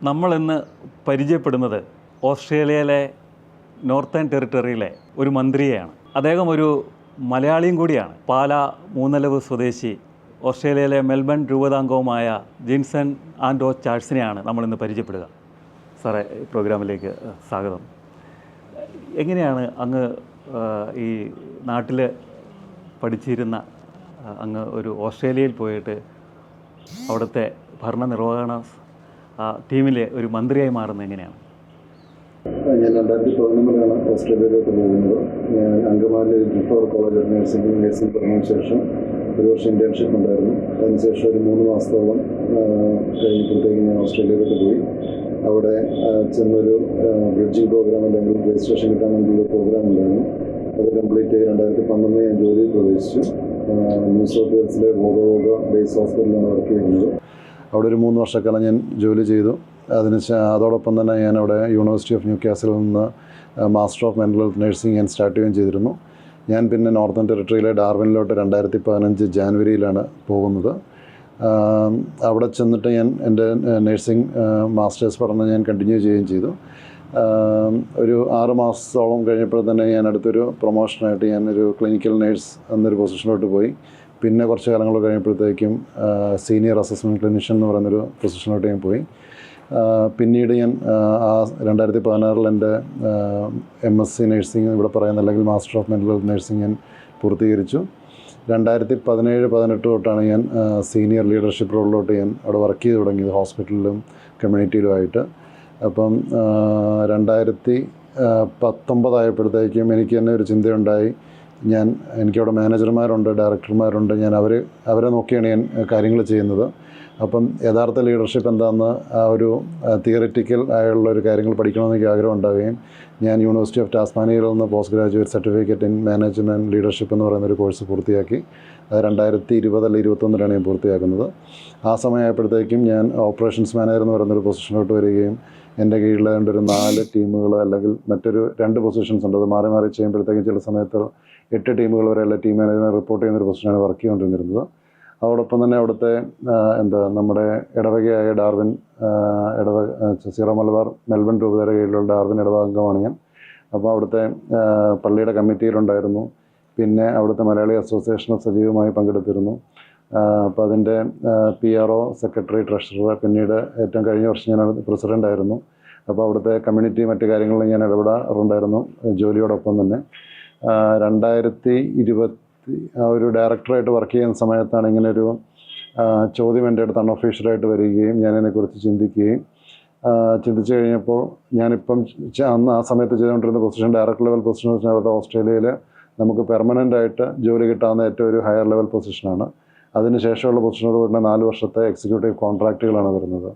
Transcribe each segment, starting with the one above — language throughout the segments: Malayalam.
നമ്മളിന്ന് പരിചയപ്പെടുന്നത് ഓസ്ട്രേലിയയിലെ നോർത്തേൺ ടെറിട്ടറിയിലെ ഒരു മന്ത്രിയെയാണ്. അദ്ദേഹം ഒരു മലയാളിയും കൂടിയാണ്. പാല മൂന്നലവ് സ്വദേശി ഓസ്ട്രേലിയയിലെ മെൽബൺ രൂപതാംഗവുമായ ജിൻസൺ ആൻഡോ ചാൾസിനെയാണ് നമ്മളിന്ന് പരിചയപ്പെടുക. സാറേ, പ്രോഗ്രാമിലേക്ക് സ്വാഗതം. എങ്ങനെയാണ് അങ്ങ് ഈ നാട്ടിൽ പഠിച്ചിരുന്ന അങ്ങ് ഒരു ഓസ്ട്രേലിയയിൽ പോയിട്ട് അവിടുത്തെ ഭരണനിർവഹണ ടീമിലെ ഒരു മന്ത്രിയായി മാറുന്നത് എങ്ങനെയാണ്? ഞാൻ 2011 ഓസ്ട്രേലിയയിലോട്ട് പോകുന്നത്. ഞാൻ അങ്കമാലിയിൽ റിഫർ കോളേജ് ഓഫ് നഴ്സിംഗ് പഠനത്തിന് ശേഷം ഒരു വർഷം ഇൻറ്റേൺഷിപ്പ് ഉണ്ടായിരുന്നു. അതിനുശേഷം ഒരു 3 മാസത്തോളം കഴിഞ്ഞപ്പോഴത്തേക്ക് ഞാൻ ഓസ്ട്രേലിയയിലോട്ട് പോയി. അവിടെ ചെന്നൊരു ബ്രിഡ്ജിങ് പ്രോഗ്രാം അല്ലെങ്കിൽ രജിസ്ട്രേഷൻ കിട്ടാൻ വേണ്ടിയുള്ള പ്രോഗ്രാം ഉണ്ടായിരുന്നു. അത് കംപ്ലീറ്റ് ചെയ്ത് 2012 ഞാൻ ജോലിയിൽ പ്രവേശിച്ചു. ന്യൂ സൗത്ത് വെയിൽസിലെ വോഗ ബേസ് ഹോസ്പിറ്റലിലാണ് വർക്ക് ചെയ്യുന്നത്. അവിടെ ഒരു 3 വർഷക്കാലം ഞാൻ ജോലി ചെയ്തു. അതോടൊപ്പം തന്നെ ഞാൻ അവിടെ യൂണിവേഴ്സിറ്റി ഓഫ് ന്യൂ കാസിലിൽ നിന്ന് master of mental health nursing ഞാൻ സ്റ്റാർട്ട് ചെയ്യുകയും ചെയ്തിരുന്നു. ഞാൻ പിന്നെ നോർത്തേൺ ടെറിട്ടറിയിലെ ഡാർവിനിലോട്ട് 2015 ജാനുവരിയിലാണ് പോകുന്നത്. അവിടെ ചെന്നിട്ട് ഞാൻ എൻ്റെ നഴ്സിംഗ് മാസ്റ്റേഴ്സ് പഠനം ഞാൻ കണ്ടിന്യൂ ചെയ്യുകയും ചെയ്തു. ഒരു 6 മാസത്തോളം കഴിഞ്ഞപ്പോൾ തന്നെ ഞാൻ അടുത്തൊരു പ്രൊമോഷനായിട്ട് ഞാനൊരു ക്ലിനിക്കൽ നേഴ്സ് എന്നൊരു പൊസിഷനിലോട്ട് പോയി. പിന്നെ കുറച്ച് കാലങ്ങൾ കഴിഞ്ഞപ്പോഴത്തേക്കും സീനിയർ അസസ്മെൻറ്റ് ക്ലിനിഷ്യൻ എന്ന് പറയുന്നൊരു പൊസിഷനിലോട്ട് ഞാൻ പോയി. പിന്നീട് ഞാൻ 2016 എൻ്റെ MSc നഴ്സിംഗ് ഇവിടെ പറയുന്ന അല്ലെങ്കിൽ master of mental health nursing ഞാൻ പൂർത്തീകരിച്ചു. 2017-18 തൊട്ടാണ് ഞാൻ സീനിയർ ലീഡർഷിപ്പ് റോളിലോട്ട് ഞാൻ അവിടെ വർക്ക് ചെയ്ത് തുടങ്ങിയത്, ഹോസ്പിറ്റലിലും കമ്മ്യൂണിറ്റിയിലുമായിട്ട്. അപ്പം 2019 ആയപ്പോഴത്തേക്കും എനിക്ക് തന്നെ ഒരു ചിന്തയുണ്ടായി. എനിക്കവിടെ മാനേജർമാരുണ്ട്, ഡയറക്ടർമാരുണ്ട്. ഞാൻ അവരെ നോക്കിയാണ് ഞാൻ കാര്യങ്ങൾ ചെയ്യുന്നത്. അപ്പം യഥാർത്ഥ ലീഡർഷിപ്പ് എന്താണെന്ന് ആ ഒരു തിയറിറ്റിക്കൽ ആയുള്ള ഒരു കാര്യങ്ങൾ പഠിക്കണമെന്ന് എനിക്ക് ആഗ്രഹം ഉണ്ടാവുകയും ഞാൻ യൂണിവേഴ്സിറ്റി ഓഫ് ടാസ്മാനിയയിൽ നിന്ന് post graduate certificate in management and leadership എന്ന് പറയുന്നൊരു കോഴ്സ് പൂർത്തിയാക്കി. അത് 2020 അല്ലെങ്കിൽ 2021 ഞാൻ പൂർത്തിയാക്കുന്നത്. ആ സമയമായപ്പോഴത്തേക്കും ഞാൻ ഓപ്പറേഷൻസ് മാനേജർ എന്ന് പറയുന്നൊരു പൊസിഷനിലോട്ട് വരികയും എൻ്റെ കീഴിൽ ഒരു 4 ടീമുകൾ അല്ലെങ്കിൽ മറ്റൊരു 2 പൊസിഷൻസ് ഉണ്ട്. അത് മാറി മാറി ചെയ്യുമ്പോഴത്തേക്കും ചില സമയത്ത് 8 ടീമുകൾ വരെയുള്ള ടീം മാനേജറിനെ റിപ്പോർട്ട് ചെയ്യുന്നൊരു പൊസിഷനാണ് വർക്ക് ചെയ്തുകൊണ്ടിരുന്നത്. അതോടൊപ്പം തന്നെ അവിടുത്തെ നമ്മുടെ ഇടവകയായ ഡാർവിൻ സീറോ മലബാർ മെൽബൺ രൂപതയുടെ കീഴിലുള്ള ഡാർവിൻ ഇടവകാംഗമാണ് ഞാൻ. അപ്പോൾ അവിടുത്തെ പള്ളിയുടെ കമ്മിറ്റിയിലുണ്ടായിരുന്നു. പിന്നെ അവിടുത്തെ മലയാളി അസോസിയേഷനിൽ സജീവമായി പങ്കെടുത്തിരുന്നു. അപ്പോൾ അതിൻ്റെ PRO, സെക്രട്ടറി, ട്രഷറർ, പിന്നീട് ഏറ്റവും കഴിഞ്ഞ വർഷം ഞാൻ പ്രസിഡൻ്റായിരുന്നു. അപ്പോൾ അവിടുത്തെ കമ്മ്യൂണിറ്റി മറ്റു കാര്യങ്ങളിൽ ഞാൻ ഇടപെടാറുണ്ടായിരുന്നു ജോലിയോടൊപ്പം തന്നെ. 2020 ഒരു ഡയറക്ടറായിട്ട് വർക്ക് ചെയ്യുന്ന സമയത്താണ് ഇങ്ങനൊരു ചോദ്യം എൻ്റെ അടുത്ത് അൺഒഫീഷ്യലായിട്ട് വരികയും ഞാനതിനെക്കുറിച്ച് ചിന്തിച്ചു കഴിഞ്ഞപ്പോൾ ഞാനിപ്പം അന്ന് ആ സമയത്ത് ചെയ്തുകൊണ്ടിരുന്ന പൊസിഷൻ ഡയറക്ടർ ലെവൽ പൊസിഷൻ വെച്ചാൽ അവിടെ ഓസ്ട്രേലിയയിൽ നമുക്ക് പെർമനൻ്റായിട്ട് ജോലി കിട്ടാവുന്ന ഏറ്റവും ഒരു ഹയർ ലെവൽ പൊസിഷനാണ്. അതിന് ശേഷമുള്ള പൊസിഷനോട് കൂടെ 4 വർഷത്തെ എക്സിക്യൂട്ടീവ് കോൺട്രാക്റ്റുകളാണ് വരുന്നത്.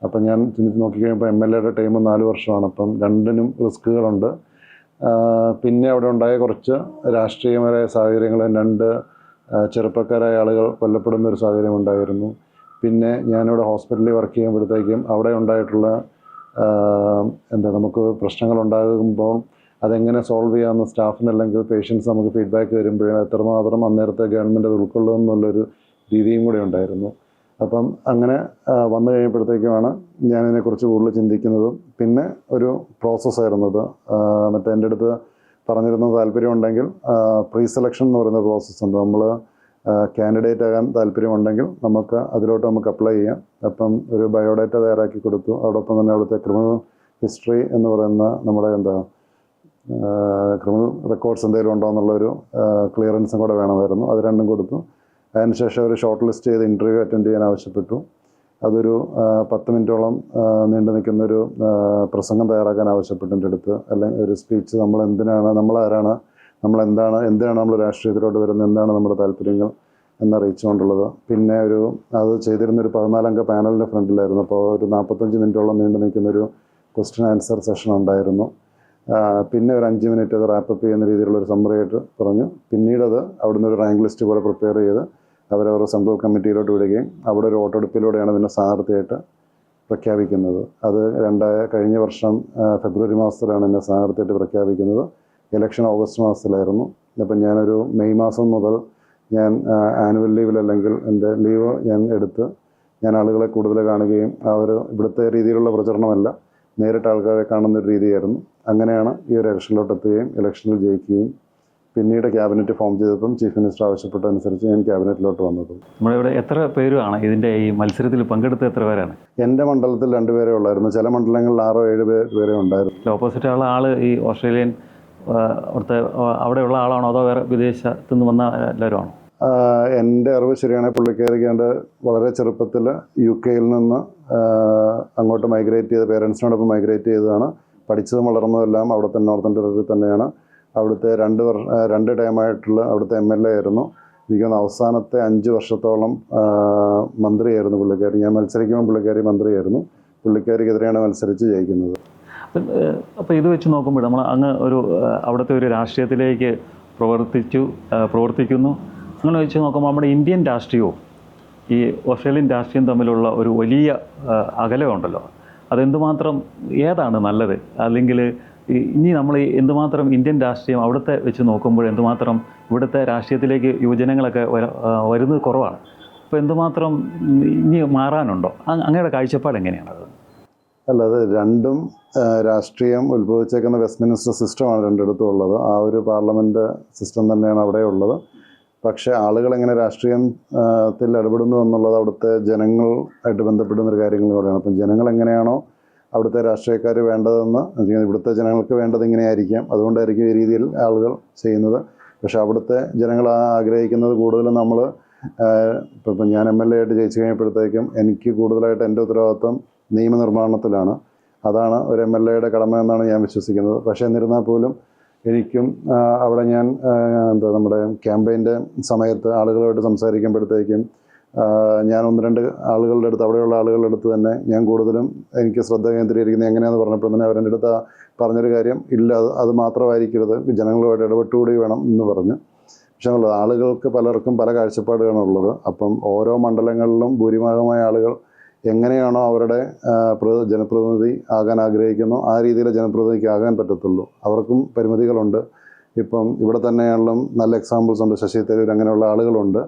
അപ്പം ഞാൻ ചിന്തിച്ച് നോക്കിക്കഴിയുമ്പോൾ MLAയുടെ ടൈം 4 വർഷമാണ്. അപ്പം രണ്ടിനും റിസ്കുകളുണ്ട്. പിന്നെ അവിടെ ഉണ്ടായ കുറച്ച് രാഷ്ട്രീയപരമായ സാഹചര്യങ്ങൾ, 2 ചെറുപ്പക്കാരായ ആളുകൾ കൊല്ലപ്പെടുന്നൊരു സാഹചര്യം ഉണ്ടായിരുന്നു. പിന്നെ ഞാനിവിടെ ഹോസ്പിറ്റലിൽ വർക്ക് ചെയ്യുമ്പോഴത്തേക്കും അവിടെ ഉണ്ടായിട്ടുള്ള നമുക്ക് പ്രശ്നങ്ങളുണ്ടാകുമ്പോൾ അതെങ്ങനെ സോൾവ് ചെയ്യാമെന്ന് സ്റ്റാഫിന് അല്ലെങ്കിൽ പേഷ്യൻസ് നമുക്ക് ഫീഡ്ബാക്ക് വരുമ്പോഴും എത്രമാത്രം അന്നേരത്തെ ഗവൺമെൻറ് അത് ഉൾക്കൊള്ളുമെന്നുള്ളൊരു രീതിയും കൂടെ ഉണ്ടായിരുന്നു. അപ്പം അങ്ങനെ വന്നു കഴിയുമ്പോഴത്തേക്കുമാണ് ഞാനിതിനെക്കുറിച്ച് കൂടുതൽ ചിന്തിക്കുന്നതും. പിന്നെ ഒരു പ്രോസസ്സായിരുന്നു അത്. എൻ്റെ അടുത്ത് പറഞ്ഞിരുന്ന താല്പര്യമുണ്ടെങ്കിൽ പ്രീ സെലക്ഷൻ എന്ന് പറയുന്ന പ്രോസസ്സുണ്ട്. നമ്മൾ കാൻഡിഡേറ്റ് ആകാൻ താല്പര്യമുണ്ടെങ്കിൽ നമുക്ക് അപ്ലൈ ചെയ്യാം. അപ്പം ഒരു ബയോഡാറ്റ തയ്യാറാക്കി കൊടുത്തു. അതോടൊപ്പം തന്നെ അവിടുത്തെ ക്രിമിനൽ ഹിസ്റ്ററി എന്ന് പറയുന്ന നമ്മുടെ ക്രിമിനൽ റെക്കോർഡ്സ് എന്തെങ്കിലും ഉണ്ടോ എന്നുള്ളൊരു ക്ലിയറൻസും കൂടെ വേണമായിരുന്നു. അത് രണ്ടും കൊടുത്തു. അതിനുശേഷം ഒരു ഷോർട്ട് ലിസ്റ്റ് ചെയ്ത് ഇൻ്റർവ്യൂ അറ്റൻഡ് ചെയ്യാൻ ആവശ്യപ്പെട്ടു. അതൊരു 10 മിനിറ്റോളം നീണ്ടു നിൽക്കുന്നൊരു പ്രസംഗം തയ്യാറാക്കാൻ ആവശ്യപ്പെട്ടു എൻ്റെ അടുത്ത്. അല്ലെങ്കിൽ ഒരു സ്പീച്ച്, നമ്മളാരാണ്, എന്തിനാണ് നമ്മൾ രാഷ്ട്രീയത്തിലോട്ട് വരുന്നത്, എന്താണ് നമ്മുടെ താല്പര്യങ്ങൾ എന്നറിയിച്ചുകൊണ്ടുള്ളത്. പിന്നെ അത് ചെയ്തിരുന്നൊരു 14 അംഗ പാനലിൻ്റെ ഫ്രണ്ടിലായിരുന്നു. അപ്പോൾ ഒരു 45 മിനിറ്റോളം നീണ്ടു നിൽക്കുന്നൊരു ക്വസ്റ്റ്യൻ ആൻസർ സെഷൻ ഉണ്ടായിരുന്നു. പിന്നെ ഒരു 5 മിനിറ്റ് അത് റാപ്പപ്പ് ചെയ്യുന്ന രീതിയിലുള്ളൊരു സമ്മറി ആയിട്ട് പറഞ്ഞു. പിന്നീട് അവിടുന്ന് ഒരു റാങ്ക് ലിസ്റ്റ് പോലെ പ്രിപ്പയർ ചെയ്ത് അവരവരുടെ സെൻട്രൽ കമ്മിറ്റിയിലോട്ട് വിടുകയും അവിടെ ഒരു വോട്ടെടുപ്പിലൂടെയാണ് പിന്നെ സ്ഥാനാർത്ഥിയായിട്ട് പ്രഖ്യാപിക്കുന്നത്. അത് കഴിഞ്ഞ വർഷം ഫെബ്രുവരി മാസത്തിലാണ് എന്നെ സ്ഥാനാർത്ഥിയായിട്ട് പ്രഖ്യാപിക്കുന്നത്. ഇലക്ഷൻ ഓഗസ്റ്റ് മാസത്തിലായിരുന്നു. അപ്പം ഞാനൊരു മെയ് മാസം മുതൽ ഞാൻ ആനുവൽ ലീവിൽ അല്ലെങ്കിൽ എൻ്റെ ലീവ് ഞാൻ എടുത്ത് ഞാൻ ആളുകളെ കൂടുതൽ കാണുകയും അവർ ഇവിടുത്തെ രീതിയിലുള്ള പ്രചരണമല്ല, നേരിട്ട് ആൾക്കാരെ കാണുന്നൊരു രീതിയായിരുന്നു. അങ്ങനെയാണ് ഈ ഒരു ഇലക്ഷനിലോട്ട് എത്തുകയും ഇലക്ഷനിൽ ജയിക്കുകയും പിന്നീട് ക്യാബിനറ്റ് ഫോം ചെയ്തപ്പം ചീഫ് മിനിസ്റ്റർ ആവശ്യപ്പെട്ടതനുസരിച്ച് ഞാൻ ക്യാബിനറ്റിലോട്ട് വന്നത്. നമ്മളിവിടെ എത്ര പേരാണ് ഇതിൻ്റെ ഈ മത്സരത്തിൽ പങ്കെടുത്ത എത്ര പേരാണ്? എൻ്റെ മണ്ഡലത്തിൽ 2 പേരേ ഉള്ളായിരുന്നു. ചില മണ്ഡലങ്ങളിൽ 6-7 പേരെ ഉണ്ടായിരുന്നു. ഓപ്പോസിറ്റ് ഉള്ള ആൾ ഈ ഓസ്ട്രേലിയൻ അവിടുത്തെ അവിടെയുള്ള ആളാണോ അതോ വേറെ വിദേശത്തു നിന്ന് വന്ന എല്ലാവരും ആണോ? എൻ്റെ അറിവ് ശരിയാണെങ്കിൽ പുള്ളിക്കാരിക്കാണ്ട് വളരെ ചെറുപ്പത്തിൽ UK നിന്ന് അങ്ങോട്ട് മൈഗ്രേറ്റ് ചെയ്ത് പേരൻസിനോടൊപ്പം മൈഗ്രേറ്റ് ചെയ്തതാണ്. പഠിച്ചതും വളർന്നതെല്ലാം അവിടുത്തെ നോർത്തേൺ ടെറിട്ടറി തന്നെയാണ്. അവിടുത്തെ 2 ടൈമായിട്ടുള്ള അവിടുത്തെ MLA ആയിരുന്നു. എനിക്കൊന്ന് അവസാനത്തെ 5 വർഷത്തോളം മന്ത്രിയായിരുന്നു പുള്ളിക്കാരി. ഞാൻ മത്സരിക്കുമ്പോൾ പുള്ളിക്കാരി മന്ത്രിയായിരുന്നു. പുള്ളിക്കാരിക്കെതിരെയാണ് മത്സരിച്ച് ജയിക്കുന്നത്. അപ്പോൾ ഇത് വെച്ച് നോക്കുമ്പോൾ നമ്മൾ അങ്ങ് അവിടുത്തെ ഒരു രാഷ്ട്രീയത്തിലേക്ക് പ്രവർത്തിക്കുന്നു. അങ്ങനെ വെച്ച് നോക്കുമ്പോൾ നമ്മുടെ ഇന്ത്യൻ രാഷ്ട്രീയവും ഈ ഓസ്ട്രേലിയൻ രാഷ്ട്രീയം തമ്മിലുള്ള ഒരു വലിയ അകലമുണ്ടല്ലോ. അതെന്തുമാത്രം ഏതാണ് നല്ലത്? അല്ലെങ്കിൽ ഇനി നമ്മൾ എന്തുമാത്രം ഇന്ത്യൻ രാഷ്ട്രീയം അവിടുത്തെ വെച്ച് നോക്കുമ്പോൾ എന്തുമാത്രം ഇവിടുത്തെ രാഷ്ട്രീയത്തിലേക്ക് യുവജനങ്ങളൊക്കെ വരുന്നത് കുറവാണ്. അപ്പോൾ എന്തുമാത്രം ഇനി മാറാനുണ്ടോ? അങ്ങയുടെ കാഴ്ചപ്പാട് എങ്ങനെയാണത്? അല്ല, അത് രണ്ടും രാഷ്ട്രീയം ഉത്ഭവിച്ചേക്കുന്ന വെസ്റ്റ്മിനിസ്റ്റർ സിസ്റ്റമാണ് രണ്ടിടത്തും ഉള്ളത്. ആ ഒരു പാർലമെൻറ്റ് സിസ്റ്റം തന്നെയാണ് അവിടെ ഉള്ളത്. പക്ഷേ ആളുകൾ എങ്ങനെ രാഷ്ട്രീയത്തിൽ ഇടപെടുന്നു എന്നുള്ളത് അവിടുത്തെ ജനങ്ങളായിട്ട് ബന്ധപ്പെടുന്നൊരു കാര്യങ്ങൾ കൂടെയാണ്. അപ്പം ജനങ്ങൾ എങ്ങനെയാണോ അവിടുത്തെ രാഷ്ട്രീയക്കാർ വേണ്ടതെന്ന് ഇവിടുത്തെ ജനങ്ങൾക്ക് വേണ്ടത് ഇങ്ങനെയായിരിക്കാം, അതുകൊണ്ടായിരിക്കും ഈ രീതിയിൽ ആളുകൾ ചെയ്യുന്നത്. പക്ഷേ അവിടുത്തെ ജനങ്ങൾ ആഗ്രഹിക്കുന്നത് കൂടുതലും നമ്മൾ ഇപ്പം ഞാൻ MLA ആയിട്ട് ജയിച്ചു കഴിഞ്ഞപ്പോഴത്തേക്കും എനിക്ക് കൂടുതലായിട്ട് എൻ്റെ ഉത്തരവാദിത്വം നിയമനിർമ്മാണത്തിലാണ്. അതാണ് ഒരു MLAയുടെ കടമ എന്നാണ് ഞാൻ വിശ്വസിക്കുന്നത്. പക്ഷേ എന്നിരുന്നാൽ പോലും എനിക്കും അവിടെ ഞാൻ നമ്മുടെ ക്യാമ്പയിൻ്റെ സമയത്ത് ആളുകളോട് സംസാരിക്കുമ്പോഴത്തേക്കും ഞാൻ 1-2 ആളുകളുടെ അടുത്ത്, അവിടെയുള്ള ആളുകളുടെ അടുത്ത് തന്നെ ഞാൻ കൂടുതലും എനിക്ക് ശ്രദ്ധ കേന്ദ്രീകരിക്കുന്നത് എങ്ങനെയാണെന്ന് പറഞ്ഞപ്പോൾ തന്നെ അവരുടെ അടുത്ത് പറഞ്ഞൊരു കാര്യം, ഇല്ല അത് മാത്രമായിരിക്കരുത്, ജനങ്ങളുമായിട്ട് ഇടപെട്ടുകൂടി വേണം എന്ന് പറഞ്ഞു. പക്ഷേ ആളുകൾക്ക് പലർക്കും പല കാഴ്ചപ്പാടുകളാണ് ഉള്ളത്. അപ്പം ഓരോ മണ്ഡലങ്ങളിലും ഭൂരിഭാഗമായ ആളുകൾ എങ്ങനെയാണോ അവരുടെ ജനപ്രതിനിധി ആകാൻ ആഗ്രഹിക്കുന്നു ആ രീതിയിൽ ജനപ്രതിനിധിക്ക് ആകാൻ പറ്റത്തുള്ളൂ. അവർക്കും പരിമിതികളുണ്ട്. ഇപ്പം ഇവിടെ തന്നെയാണെങ്കിലും നല്ല എക്സാമ്പിൾസ് ഉണ്ട്. ശശി തരൂർ അങ്ങനെയുള്ള ആളുകളുണ്ട്.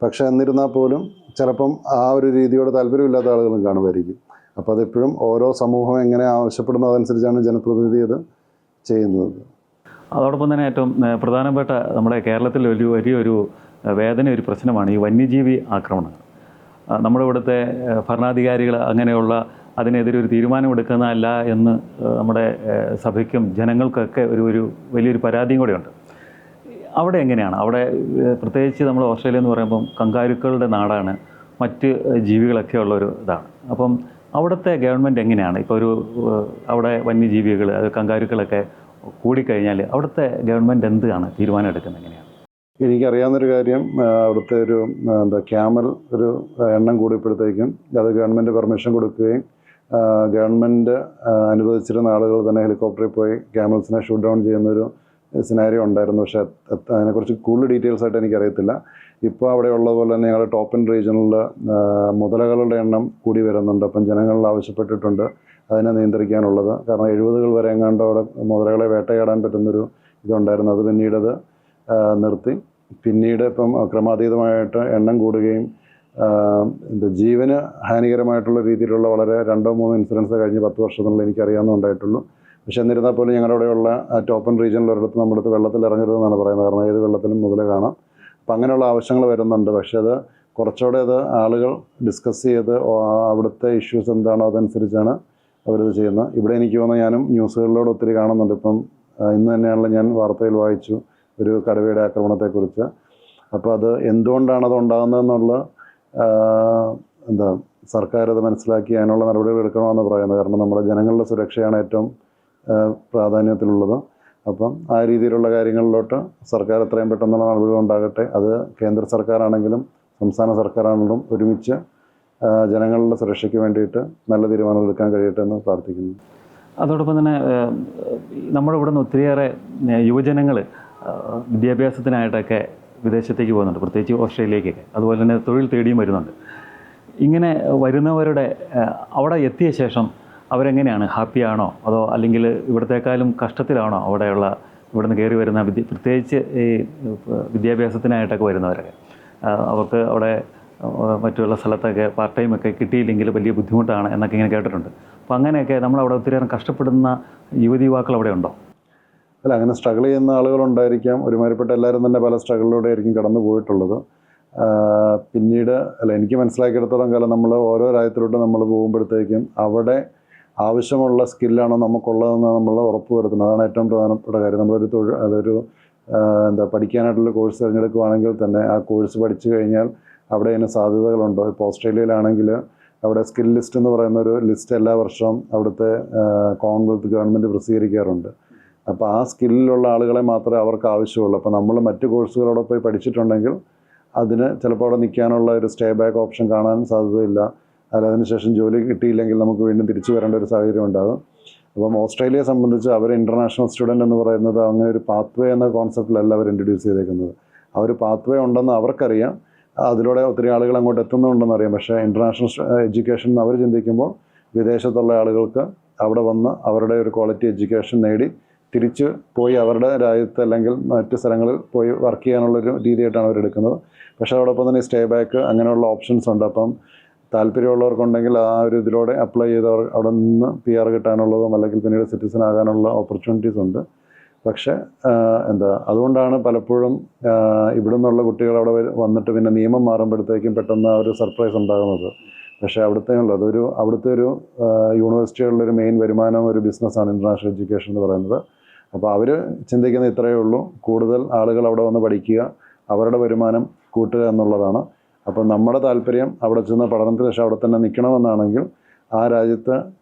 പക്ഷേ എന്നിരുന്നാൽ പോലും ചിലപ്പം ആ ഒരു രീതിയോട് താല്പര്യമില്ലാത്ത ആളുകളും കാണുമായിരിക്കും. അപ്പോൾ അതെപ്പോഴും ഓരോ സമൂഹം എങ്ങനെ ആവശ്യപ്പെടുന്നതനുസരിച്ചാണ് ജനപ്രതിനിധി അത് ചെയ്യുന്നത്. അതോടൊപ്പം തന്നെ ഏറ്റവും പ്രധാനപ്പെട്ട നമ്മുടെ കേരളത്തിൽ വലിയൊരു വേദന ഒരു പ്രശ്നമാണ് ഈ വന്യജീവി ആക്രമണങ്ങൾ. നമ്മുടെ ഇവിടുത്തെ ഭരണാധികാരികൾ അങ്ങനെയുള്ള അതിനെതിരെ ഒരു തീരുമാനമെടുക്കുന്നതല്ല എന്ന് നമ്മുടെ സഭയ്ക്കും ജനങ്ങൾക്കൊക്കെ ഒരു വലിയൊരു പരാതിയും കൂടെയുണ്ട്. അവിടെ എങ്ങനെയാണ്? അവിടെ പ്രത്യേകിച്ച് നമ്മൾ ഓസ്ട്രേലിയ എന്ന് പറയുമ്പം കങ്കാരുക്കളുടെ നാടാണ്, മറ്റ് ജീവികളൊക്കെ ഉള്ളൊരു ഇതാണ്. അപ്പം അവിടുത്തെ ഗവൺമെൻറ് എങ്ങനെയാണ്? ഇപ്പോൾ അവിടെ വന്യജീവികൾ കങ്കാരുക്കളൊക്കെ കൂടിക്കഴിഞ്ഞാൽ അവിടുത്തെ ഗവൺമെൻറ് എന്താണ് തീരുമാനം എടുക്കുന്നത്? എങ്ങനെയാണ്? എനിക്കറിയാവുന്നൊരു കാര്യം, അവിടുത്തെ ക്യാമൽ ഒരു എണ്ണം കൂടിയപ്പോഴത്തേക്കും അത് ഗവൺമെൻറ് പെർമിഷൻ കൊടുക്കുകയും ഗവൺമെൻറ് അനുവദിച്ചിരുന്ന ആളുകൾ തന്നെ ഹെലികോപ്റ്ററിൽ പോയി ക്യാമൽസിനെ ഷൂട്ട് ഡൗൺ ചെയ്യുന്നൊരു സിനാരിയോ ഉണ്ടായിരുന്നു. പക്ഷേ അതിനെക്കുറിച്ച് കൂടുതൽ ഡീറ്റെയിൽസ് ആയിട്ട് എനിക്കറിയത്തില്ല. ഇപ്പോൾ അവിടെ ഉള്ളതുപോലെ തന്നെ ഞങ്ങളുടെ ടോപ്പ് റീജിയണിൽ മുതലകളുടെ എണ്ണം കൂടി വരുന്നുണ്ട്. അപ്പം ജനങ്ങളിൽ ആവശ്യപ്പെട്ടിട്ടുണ്ട് അതിനെ നിയന്ത്രിക്കാനുള്ളത്. കാരണം 70 വരെ എങ്ങാണ്ട് അവിടെ മുതലകളെ വേട്ടയാടാൻ പറ്റുന്നൊരു ഇതുണ്ടായിരുന്നു. അത് പിന്നീടത് നിർത്തി. പിന്നീട് ഇപ്പം ക്രമാതീതമായിട്ട് എണ്ണം കൂടുകയും ജീവന് ഹാനികരമായിട്ടുള്ള രീതിയിലുള്ള വളരെ 2-3 ഇൻസിഡൻസ് കഴിഞ്ഞ് 10 വർഷത്തിനുള്ളിൽ എനിക്കറിയാവുന്നുണ്ടായിട്ടുള്ളൂ. പക്ഷേ എന്നിരുന്നാൽ പോലും ഞങ്ങളുടെ അവിടെയുള്ള ടോപ്പ് റീജിയണിൽ ഒരിടത്ത് നമ്മുടെ അടുത്ത് വെള്ളത്തിൽ ഇറങ്ങരുതെന്നാണ് പറയുന്നത്. കാരണം ഏത് വെള്ളത്തിലും മുതല കാണാം. അപ്പം അങ്ങനെയുള്ള ആവശ്യങ്ങൾ വരുന്നുണ്ട്. പക്ഷേ അത് കുറച്ചുകൂടെ ആളുകൾ ഡിസ്കസ് ചെയ്ത് അവിടുത്തെ ഇഷ്യൂസ് എന്താണോ അതനുസരിച്ചാണ് അവരിത് ചെയ്യുന്നത്. ഇവിടെ എനിക്ക് തോന്നുന്നു ഞാനും ന്യൂസുകളിലൂടെ ഒത്തിരി കാണുന്നുണ്ട്. ഇപ്പം ഇന്ന് തന്നെയാണല്ലോ ഞാൻ വാർത്തയിൽ വായിച്ചു ഒരു കടുവയുടെ ആക്രമണത്തെക്കുറിച്ച്. അപ്പോൾ അത് എന്തുകൊണ്ടാണ് അത് ഉണ്ടാകുന്നതെന്നുള്ള സർക്കാർ അത് മനസ്സിലാക്കി അതിനുള്ള നടപടികൾ എടുക്കണമെന്ന് പറയുന്നത്. കാരണം നമ്മുടെ ജനങ്ങളുടെ സുരക്ഷയാണ് ഏറ്റവും പ്രാധാന്യത്തിലുള്ളത്. അപ്പം ആ രീതിയിലുള്ള കാര്യങ്ങളിലോട്ട് സർക്കാർ എത്രയും പെട്ടെന്നുള്ള നടപടികൾ ഉണ്ടാകട്ടെ. അത് കേന്ദ്ര സർക്കാരാണെങ്കിലും സംസ്ഥാന സർക്കാരാണെങ്കിലും ഒരുമിച്ച് ജനങ്ങളുടെ സുരക്ഷയ്ക്ക് വേണ്ടിയിട്ട് നല്ല തീരുമാനങ്ങൾ എടുക്കാൻ കഴിയട്ടെ എന്ന് പ്രാർത്ഥിക്കുന്നു. അതോടൊപ്പം തന്നെ നമ്മുടെ ഇവിടെ നിന്ന് ഒത്തിരിയേറെ യുവജനങ്ങൾ വിദ്യാഭ്യാസത്തിനായിട്ടൊക്കെ വിദേശത്തേക്ക് പോകുന്നുണ്ട്, പ്രത്യേകിച്ച് ഓസ്ട്രേലിയക്കൊക്കെ. അതുപോലെ തന്നെ തൊഴിൽ തേടിയും വരുന്നുണ്ട്. ഇങ്ങനെ വരുന്നവരുടെ അവിടെ എത്തിയ ശേഷം അവരെങ്ങനെയാണ്? ഹാപ്പിയാണോ അതോ അല്ലെങ്കിൽ ഇവിടത്തേക്കാളും കഷ്ടത്തിലാണോ ഇവിടുന്ന് കയറി വരുന്ന പ്രത്യേകിച്ച് ഈ വിദ്യാഭ്യാസത്തിനായിട്ടൊക്കെ വരുന്നവരൊക്കെ? അവർക്ക് അവിടെ മറ്റുള്ള സ്ഥലത്തൊക്കെ പാർട്ട് ടൈമൊക്കെ കിട്ടിയില്ലെങ്കിൽ വലിയ ബുദ്ധിമുട്ടാണ് എന്നൊക്കെ ഇങ്ങനെ കേട്ടിട്ടുണ്ട്. അപ്പോൾ അങ്ങനെയൊക്കെ നമ്മളവിടെ ഒത്തിരിയേറെ കഷ്ടപ്പെടുന്ന യുവതി യുവാക്കൾ അവിടെ ഉണ്ടോ? അല്ല, അങ്ങനെ സ്ട്രഗിൾ ചെയ്യുന്ന ആളുകളുണ്ടായിരിക്കാം. ഒരുമാതിരിപ്പെട്ട എല്ലാവരും തന്നെ പല സ്ട്രഗിളിലൂടെ ആയിരിക്കും കടന്നു പോയിട്ടുള്ളത്. പിന്നീട് എനിക്ക് മനസ്സിലാക്കിയെടുത്തോളം കാലം നമ്മൾ ഓരോ രാജ്യത്തിലോട്ട് നമ്മൾ പോകുമ്പോഴത്തേക്കും അവിടെ ആവശ്യമുള്ള സ്കില്ലാണോ നമുക്കുള്ളതെന്ന് നമ്മൾ ഉറപ്പ് വരുത്തുന്നത്. അതാണ് ഏറ്റവും പ്രധാനപ്പെട്ട കാര്യം. നമ്മളൊരു അതൊരു പഠിക്കാനായിട്ടുള്ള കോഴ്സ് തിരഞ്ഞെടുക്കുകയാണെങ്കിൽ തന്നെ ആ കോഴ്സ് പഠിച്ചു കഴിഞ്ഞാൽ അവിടെ അതിന് സാധ്യതകളുണ്ടോ. ഇപ്പോൾ ഓസ്ട്രേലിയയിലാണെങ്കിൽ അവിടെ സ്കിൽ ലിസ്റ്റ് എന്ന് പറയുന്ന ഒരു ലിസ്റ്റ് എല്ലാ വർഷവും അവിടുത്തെ കോമൺവെൽത്ത് ഗവൺമെൻറ് പ്രസിദ്ധീകരിക്കാറുണ്ട്. അപ്പോൾ ആ സ്കില്ലിലുള്ള ആളുകളെ മാത്രമേ അവർക്ക് ആവശ്യമുള്ളൂ. അപ്പോൾ നമ്മൾ മറ്റ് കോഴ്സുകളോടെ പോയി പഠിച്ചിട്ടുണ്ടെങ്കിൽ അതിന് ചിലപ്പോൾ അവിടെ നിൽക്കാനുള്ള ഒരു സ്റ്റേ ബാക്ക് ഓപ്ഷൻ കാണാൻ സാധ്യതയില്ല. അതിനുശേഷം ജോലി കിട്ടിയില്ലെങ്കിൽ നമുക്ക് വീണ്ടും തിരിച്ചു വരേണ്ട ഒരു സാഹചര്യം ഉണ്ടാകും. അപ്പം ഓസ്ട്രേലിയയെ സംബന്ധിച്ച് അവർ ഇൻ്റർനാഷണൽ സ്റ്റുഡൻ്റ് എന്ന് പറയുന്നത് അങ്ങനെ ഒരു പാത്വേ എന്ന കോൺസെപ്റ്റിലല്ല അവർ ഇൻട്രൊഡ്യൂസ് ചെയ്തേക്കുന്നത്. ആ ഒരു പാത്വേ ഉണ്ടെന്ന് അവർക്കറിയാം, അതിലൂടെ ഒത്തിരി ആളുകൾ അങ്ങോട്ട് എത്തുന്നുണ്ടെന്ന് അറിയാം. പക്ഷേ ഇൻ്റർനാഷണൽ എഡ്യൂക്കേഷൻ അവർ ചിന്തിക്കുമ്പോൾ വിദേശത്തുള്ള ആളുകൾക്ക് അവിടെ വന്ന് അവരുടെ ഒരു ക്വാളിറ്റി എഡ്യൂക്കേഷൻ നേടി തിരിച്ച് പോയി അവരുടെ രാജ്യത്ത് അല്ലെങ്കിൽ മറ്റ് സ്ഥലങ്ങളിൽ പോയി വർക്ക് ചെയ്യാനുള്ളൊരു രീതിയായിട്ടാണ് അവരെടുക്കുന്നത്. പക്ഷേ അതോടൊപ്പം തന്നെ സ്റ്റേ ബാക്ക് അങ്ങനെയുള്ള ഓപ്ഷൻസ് ഉണ്ട്. അപ്പം താല്പര്യമുള്ളവർക്കുണ്ടെങ്കിൽ ആ ഒരു ഇതിലൂടെ അപ്ലൈ ചെയ്തവർ അവിടെ നിന്ന് PR കിട്ടാനുള്ളതും അല്ലെങ്കിൽ പിന്നീട് സിറ്റിസൺ ആകാനുള്ള ഓപ്പർച്യൂണിറ്റീസ് ഉണ്ട്. പക്ഷേ അതുകൊണ്ടാണ് പലപ്പോഴും ഇവിടെ നിന്നുള്ള കുട്ടികൾ അവിടെ വന്നിട്ട് പിന്നെ നിയമം മാറുമ്പോഴത്തേക്കും പെട്ടെന്ന് ആ ഒരു സർപ്രൈസ് ഉണ്ടാകുന്നത്. പക്ഷേ അവിടുത്തെ ഒരു യൂണിവേഴ്സിറ്റികളിലൊരു മെയിൻ വരുമാനം ഒരു ബിസിനസ്സാണ് ഇൻ്റർനാഷണൽ എഡ്യൂക്കേഷൻ എന്ന് പറയുന്നത്. അപ്പോൾ അവർ ചിന്തിക്കുന്നത് ഇത്രയേ ഉള്ളൂ, കൂടുതൽ ആളുകൾ അവിടെ വന്ന് പഠിക്കുക, അവരുടെ വരുമാനം കൂട്ടുക എന്നുള്ളതാണ്. അപ്പോൾ നമ്മുടെ താല്പര്യം അവിടെ ചെന്ന് പഠനത്തിന് ശേഷം അവിടെ തന്നെ നിൽക്കണമെന്നാണെങ്കിൽ ആ രാജ്യത്ത്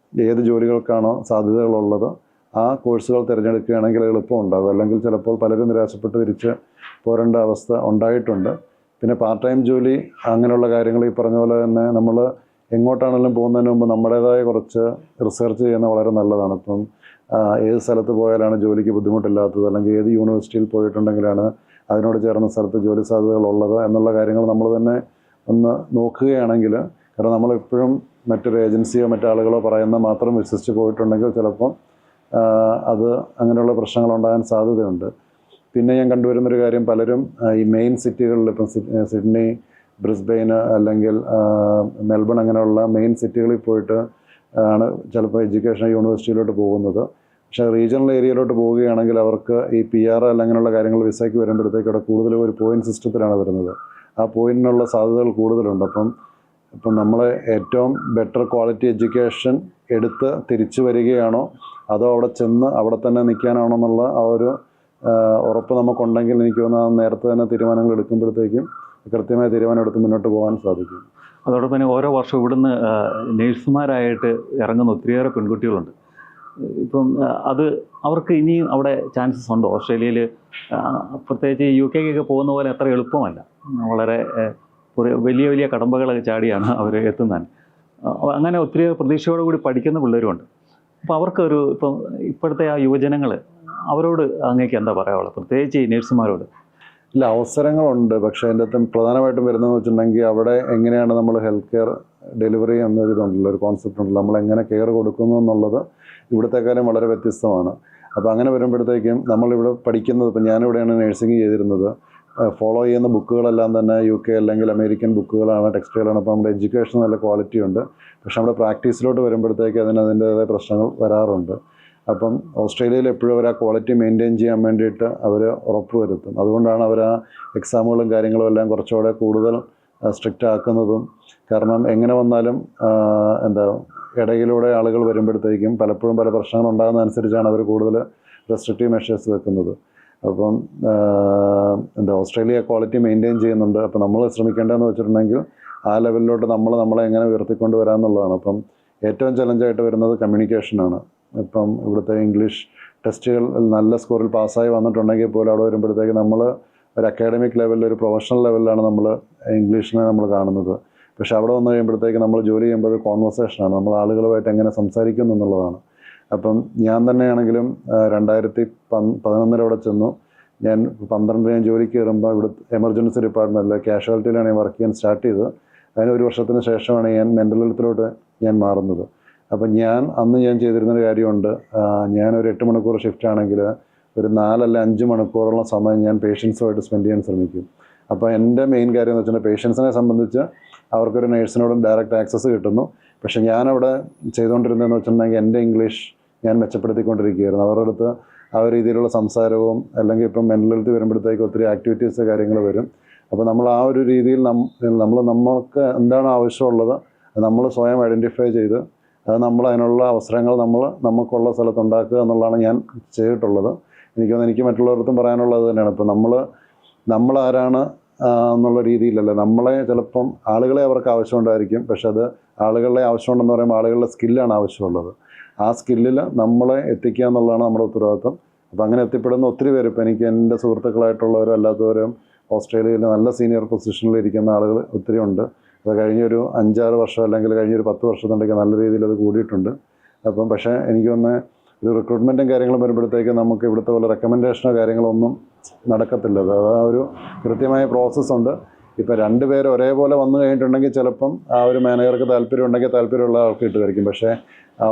ഏത് ജോലികൾക്കാണോ സാധ്യതകളുള്ളത് ആ കോഴ്സുകൾ തിരഞ്ഞെടുക്കുകയാണെങ്കിൽ എളുപ്പം ഉണ്ടാകും. അല്ലെങ്കിൽ ചിലപ്പോൾ പലരും നിരാശപ്പെട്ട് തിരിച്ച് പോരേണ്ട അവസ്ഥ ഉണ്ടായിട്ടുണ്ട്. പിന്നെ പാർട്ട് ടൈം ജോലി അങ്ങനെയുള്ള കാര്യങ്ങൾ ഈ പറഞ്ഞ പോലെ തന്നെ നമ്മൾ എങ്ങോട്ടാണെങ്കിലും പോകുന്നതിന് മുമ്പ് നമ്മുടേതായ കുറച്ച് റിസർച്ച് ചെയ്യുന്നത് വളരെ നല്ലതാണ്. ഇപ്പം ഏത് സ്ഥലത്ത് പോയാലാണ് ജോലിക്ക് ബുദ്ധിമുട്ടില്ലാത്തത്, അല്ലെങ്കിൽ ഏത് യൂണിവേഴ്സിറ്റിയിൽ പോയിട്ടുണ്ടെങ്കിലാണ് അതിനോട് ചേർന്ന സ്ഥലത്ത് ജോലി സാധ്യതകളുള്ളത് എന്നുള്ള കാര്യങ്ങൾ നമ്മൾ തന്നെ ഒന്ന് നോക്കുകയാണെങ്കിൽ, കാരണം നമ്മളെപ്പോഴും മറ്റൊരു ഏജൻസിയോ മറ്റാളുകളോ പറയുന്ന മാത്രം വിശ്വസിച്ച് പോയിട്ടുണ്ടെങ്കിൽ ചിലപ്പം അത് അങ്ങനെയുള്ള പ്രശ്നങ്ങൾ ഉണ്ടാകാൻ സാധ്യതയുണ്ട്. പിന്നെ ഞാൻ കണ്ടുവരുന്നൊരു കാര്യം, പലരും ഈ മെയിൻ സിറ്റികളിൽ ഇപ്പം സിഡ്നി, ബ്രിസ്ബെയിൻ അല്ലെങ്കിൽ മെൽബൺ അങ്ങനെയുള്ള മെയിൻ സിറ്റികളിൽ പോയിട്ട് ആണ് ചിലപ്പോൾ എഡ്യൂക്കേഷൻ യൂണിവേഴ്സിറ്റിയിലോട്ട് പോകുന്നത്. പക്ഷേ റീജിയണൽ ഏരിയയിലോട്ട് പോവുകയാണെങ്കിൽ അവർക്ക് ഈ PR അല്ലെങ്കിൽ അങ്ങനെയുള്ള കാര്യങ്ങൾ വിസയ്ക്ക് വരുമ്പോഴത്തേക്ക് അവിടെ കൂടുതലും ഒരു പോയിൻറ്റ് സിസ്റ്റത്തിലാണ് വരുന്നത്. ആ പോയിൻറ്റിനുള്ള സാധ്യതകൾ കൂടുതലുണ്ട്. അപ്പം നമ്മൾ ഏറ്റവും ബെറ്റർ ക്വാളിറ്റി എഡ്യൂക്കേഷൻ എടുത്ത് തിരിച്ചു വരികയാണോ അതോ അവിടെ ചെന്ന് അവിടെ തന്നെ നിൽക്കാനാണോ എന്നുള്ള ആ ഒരു ഉറപ്പ് നമുക്കുണ്ടെങ്കിൽ എനിക്ക് തോന്നുന്നു നേരത്തെ തന്നെ തീരുമാനങ്ങൾ എടുക്കുമ്പോഴത്തേക്കും കൃത്യമായ തീരുമാനം എടുത്ത് മുന്നോട്ട് പോകാൻ സാധിക്കും. അതോടൊപ്പം തന്നെ ഓരോ വർഷവും ഇവിടുന്ന് നേഴ്സുമാരായിട്ട് ഇറങ്ങുന്ന ഒത്തിരിയേറെ പെൺകുട്ടികളുണ്ട്. ഇപ്പം അത് അവർക്ക് ഇനിയും അവിടെ ചാൻസസ് ഉണ്ടോ? ഓസ്ട്രേലിയയിൽ പ്രത്യേകിച്ച് UK പോകുന്ന പോലെ അത്ര എളുപ്പമല്ല. വളരെ വലിയ വലിയ കടമ്പകൾ ചാടിയാണ് അവർ എത്തുന്നത്. അങ്ങനെ ഒത്തിരി പ്രതീക്ഷയോടുകൂടി പഠിക്കുന്ന പിള്ളേരുമുണ്ട്. അപ്പോൾ അവർക്കൊരു ഇപ്പോഴത്തെ ആ യുവജനങ്ങൾ അവരോട് അങ്ങേക്ക് എന്താ പറയാനുള്ളത്, പ്രത്യേകിച്ച് ഈ നേഴ്സുമാരോട്? ഇല്ല, അവസരങ്ങളുണ്ട്. പക്ഷേ അതിൻ്റെ അകത്ത് പ്രധാനമായിട്ടും വരുന്നതെന്ന് വെച്ചിട്ടുണ്ടെങ്കിൽ അവിടെ എങ്ങനെയാണ് നമ്മൾ ഹെൽത്ത് കെയർ ഡെലിവറി എന്നൊരിതുണ്ടല്ലോ, ഒരു കോൺസെപ്റ്റ് ഉണ്ടല്ലോ, നമ്മൾ എങ്ങനെ കെയർ കൊടുക്കുന്നു എന്നുള്ളത് ഇവിടുത്തെക്കാളും വളരെ വ്യത്യസ്തമാണ്. അപ്പോൾ അങ്ങനെ വരുമ്പോഴത്തേക്കും നമ്മളിവിടെ പഠിക്കുന്നത്, ഇപ്പം ഞാനിവിടെയാണ് നഴ്സിംഗ് ചെയ്തിരുന്നത്, ഫോളോ ചെയ്യുന്ന ബുക്കുകളെല്ലാം തന്നെ UK അല്ലെങ്കിൽ അമേരിക്കൻ ബുക്കുകളാണ്, ടെക്സ്റ്റുകളാണ്. അപ്പോൾ നമ്മുടെ എഡ്യൂക്കേഷൻ നല്ല ക്വാളിറ്റി ഉണ്ട്. പക്ഷേ നമ്മുടെ പ്രാക്ടീസിലോട്ട് വരുമ്പോഴത്തേക്ക് അതിൻ്റേതായ പ്രശ്നങ്ങൾ വരാറുണ്ട്. അപ്പം ഓസ്ട്രേലിയയിൽ എപ്പോഴും അവർ ആ ക്വാളിറ്റി മെയിൻറ്റെയിൻ ചെയ്യാൻ വേണ്ടിയിട്ട് അവർ ഉറപ്പ് വരുത്തും. അതുകൊണ്ടാണ് അവർ ആ എക്സാമുകളും കാര്യങ്ങളും എല്ലാം കുറച്ചുകൂടെ കൂടുതൽ സ്ട്രിക്റ്റ് ആക്കുന്നതും. കാരണം എങ്ങനെ വന്നാലും ഇടയിലൂടെ ആളുകൾ വരുമ്പോഴത്തേക്കും പലപ്പോഴും പല പ്രശ്നങ്ങൾ ഉണ്ടാകുന്നതനുസരിച്ചാണ് അവർ കൂടുതൽ റെസ്ട്രിക്റ്റീവ് മെഷേഴ്സ് വെക്കുന്നത്. അപ്പം ഓസ്ട്രേലിയ ക്വാളിറ്റി മെയിൻറ്റെയിൻ ചെയ്യുന്നുണ്ട്. അപ്പോൾ നമ്മൾ ശ്രമിക്കേണ്ടതെന്ന് വെച്ചിട്ടുണ്ടെങ്കിൽ ആ ലെവലിലോട്ട് നമ്മളെ എങ്ങനെ ഉയർത്തിക്കൊണ്ട് വരാമെന്നുള്ളതാണ്. അപ്പം ഏറ്റവും ചലഞ്ചായിട്ട് വരുന്നത് കമ്മ്യൂണിക്കേഷനാണ്. ഇപ്പം ഇവിടുത്തെ ഇംഗ്ലീഷ് ടെസ്റ്റുകൾ നല്ല സ്കോറിൽ പാസ്സായി വന്നിട്ടുണ്ടെങ്കിൽ പോലും അവിടെ വരുമ്പോഴത്തേക്ക് നമ്മൾ ഒരു അക്കാഡമിക് ലെവലിൽ, ഒരു പ്രൊഫഷണൽ ലെവലിലാണ് നമ്മൾ ഇംഗ്ലീഷിനെ നമ്മൾ കാണുന്നത്. പക്ഷെ അവിടെ വന്നു കഴിയുമ്പോഴത്തേക്ക് നമ്മൾ ജോലി ചെയ്യുമ്പോൾ കോൺവെർസേഷനാണ്, നമ്മൾ ആളുകളുമായിട്ട് എങ്ങനെ സംസാരിക്കുന്നു എന്നുള്ളതാണ്. അപ്പം ഞാൻ തന്നെയാണെങ്കിലും 2011 അവിടെ ചെന്നു. ഞാൻ 12 ഞാൻ ജോലിക്ക് കയറുമ്പോൾ ഇവിടെ എമർജൻസി ഡിപ്പാർട്ട്മെൻറ്റിൽ കാഷ്വാലിറ്റിയിലാണ് ഞാൻ വർക്ക് ചെയ്യാൻ സ്റ്റാർട്ട് ചെയ്തത്. അതിന് 1 വർഷത്തിന് ശേഷമാണ് ഞാൻ മെൻ്റൽ ഹെൽത്തിലോട്ട് ഞാൻ മാറുന്നത്. അപ്പം അന്ന് ഞാൻ ചെയ്തിരുന്നൊരു കാര്യമുണ്ട്. ഞാനൊരു 8 മണിക്കൂർ ഷിഫ്റ്റ് ആണെങ്കിൽ ഒരു 4 അല്ല 5 മണിക്കൂറോളം സമയം ഞാൻ പേഷ്യൻസുമായിട്ട് സ്പെൻഡ് ചെയ്യാൻ ശ്രമിക്കും. അപ്പോൾ എൻ്റെ മെയിൻ കാര്യം എന്ന് വെച്ചിട്ടുണ്ടെങ്കിൽ പേഷ്യൻസിനെ സംബന്ധിച്ച് അവർക്കൊരു നേഴ്സിനോടും ഡയറക്റ്റ് ആക്സസ് കിട്ടുന്നു. പക്ഷേ ഞാനവിടെ ചെയ്തുകൊണ്ടിരുന്നതെന്ന് വെച്ചിട്ടുണ്ടെങ്കിൽ എൻ്റെ ഇംഗ്ലീഷ് ഞാൻ മെച്ചപ്പെടുത്തിക്കൊണ്ടിരിക്കുകയായിരുന്നു. അവരുടെ അടുത്ത് ആ ഒരു രീതിയിലുള്ള സംസാരവും, അല്ലെങ്കിൽ ഇപ്പം മെൻ്റൽ ഹെൽത്ത് വരുമ്പോഴത്തേക്ക് ഒത്തിരി ആക്ടിവിറ്റീസ് കാര്യങ്ങൾ വരും. അപ്പോൾ നമ്മൾ ആ ഒരു രീതിയിൽ നമ്മൾക്ക് എന്താണ് ആവശ്യമുള്ളത് നമ്മൾ സ്വയം ഐഡൻറ്റിഫൈ ചെയ്ത് അത് നമ്മൾ അതിനുള്ള അവസരങ്ങൾ നമുക്കുള്ള സ്ഥലത്ത് ഉണ്ടാക്കുക എന്നുള്ളതാണ് ഞാൻ ചെയ്തിട്ടുള്ളത്. എനിക്ക് മറ്റുള്ളവർക്കും പറയാനുള്ളത് തന്നെയാണ്. ഇപ്പോൾ നമ്മളാരാണ് എന്നുള്ള രീതിയിലല്ല, നമ്മളെ ചിലപ്പം ആളുകളെ അവർക്ക് ആവശ്യമുണ്ടായിരിക്കും, പക്ഷെ അത് ആളുകളുടെ ആവശ്യമുണ്ടെന്ന് പറയുമ്പോൾ ആളുകളുടെ സ്കില്ലാണ് ആവശ്യമുള്ളത്. ആ സ്കില്ലിൽ നമ്മളെ എത്തിക്കുക എന്നുള്ളതാണ് നമ്മുടെ ഉത്തരവാദിത്വം. അപ്പോൾ അങ്ങനെ എത്തിപ്പെടുന്ന ഒത്തിരി പേര്, ഇപ്പോൾ എനിക്ക് എൻ്റെ സുഹൃത്തുക്കളായിട്ടുള്ളവരും അല്ലാത്തവരും ഓസ്ട്രേലിയയിൽ നല്ല സീനിയർ പൊസിഷനിൽ ഇരിക്കുന്ന ആളുകൾ ഒത്തിരി ഉണ്ട്. അത് കഴിഞ്ഞൊരു 5-6 വർഷം അല്ലെങ്കിൽ കഴിഞ്ഞൊരു 10 വർഷത്തിൻ്റെയൊക്കെ നല്ല രീതിയിൽ അത് കൂടിയിട്ടുണ്ട്. അപ്പം പക്ഷേ എനിക്ക് തോന്നുന്നത് ഒരു റിക്രൂട്ട്മെൻറ്റും കാര്യങ്ങളും വരുമ്പോഴത്തേക്ക് നമുക്ക് ഇവിടുത്തെ പോലെ റെക്കമെൻഡേഷനോ കാര്യങ്ങളോ ഒന്നും നടക്കത്തില്ല. അത് ആ ഒരു കൃത്യമായ പ്രോസസ്സുണ്ട്. ഇപ്പോൾ 2 പേര് ഒരേപോലെ വന്നു കഴിഞ്ഞിട്ടുണ്ടെങ്കിൽ ചിലപ്പം ആ ഒരു മാനേജർക്ക് താല്പര്യം ഉണ്ടെങ്കിൽ താല്പര്യമുള്ള ആൾക്ക് കിട്ടുമായിരിക്കും. പക്ഷേ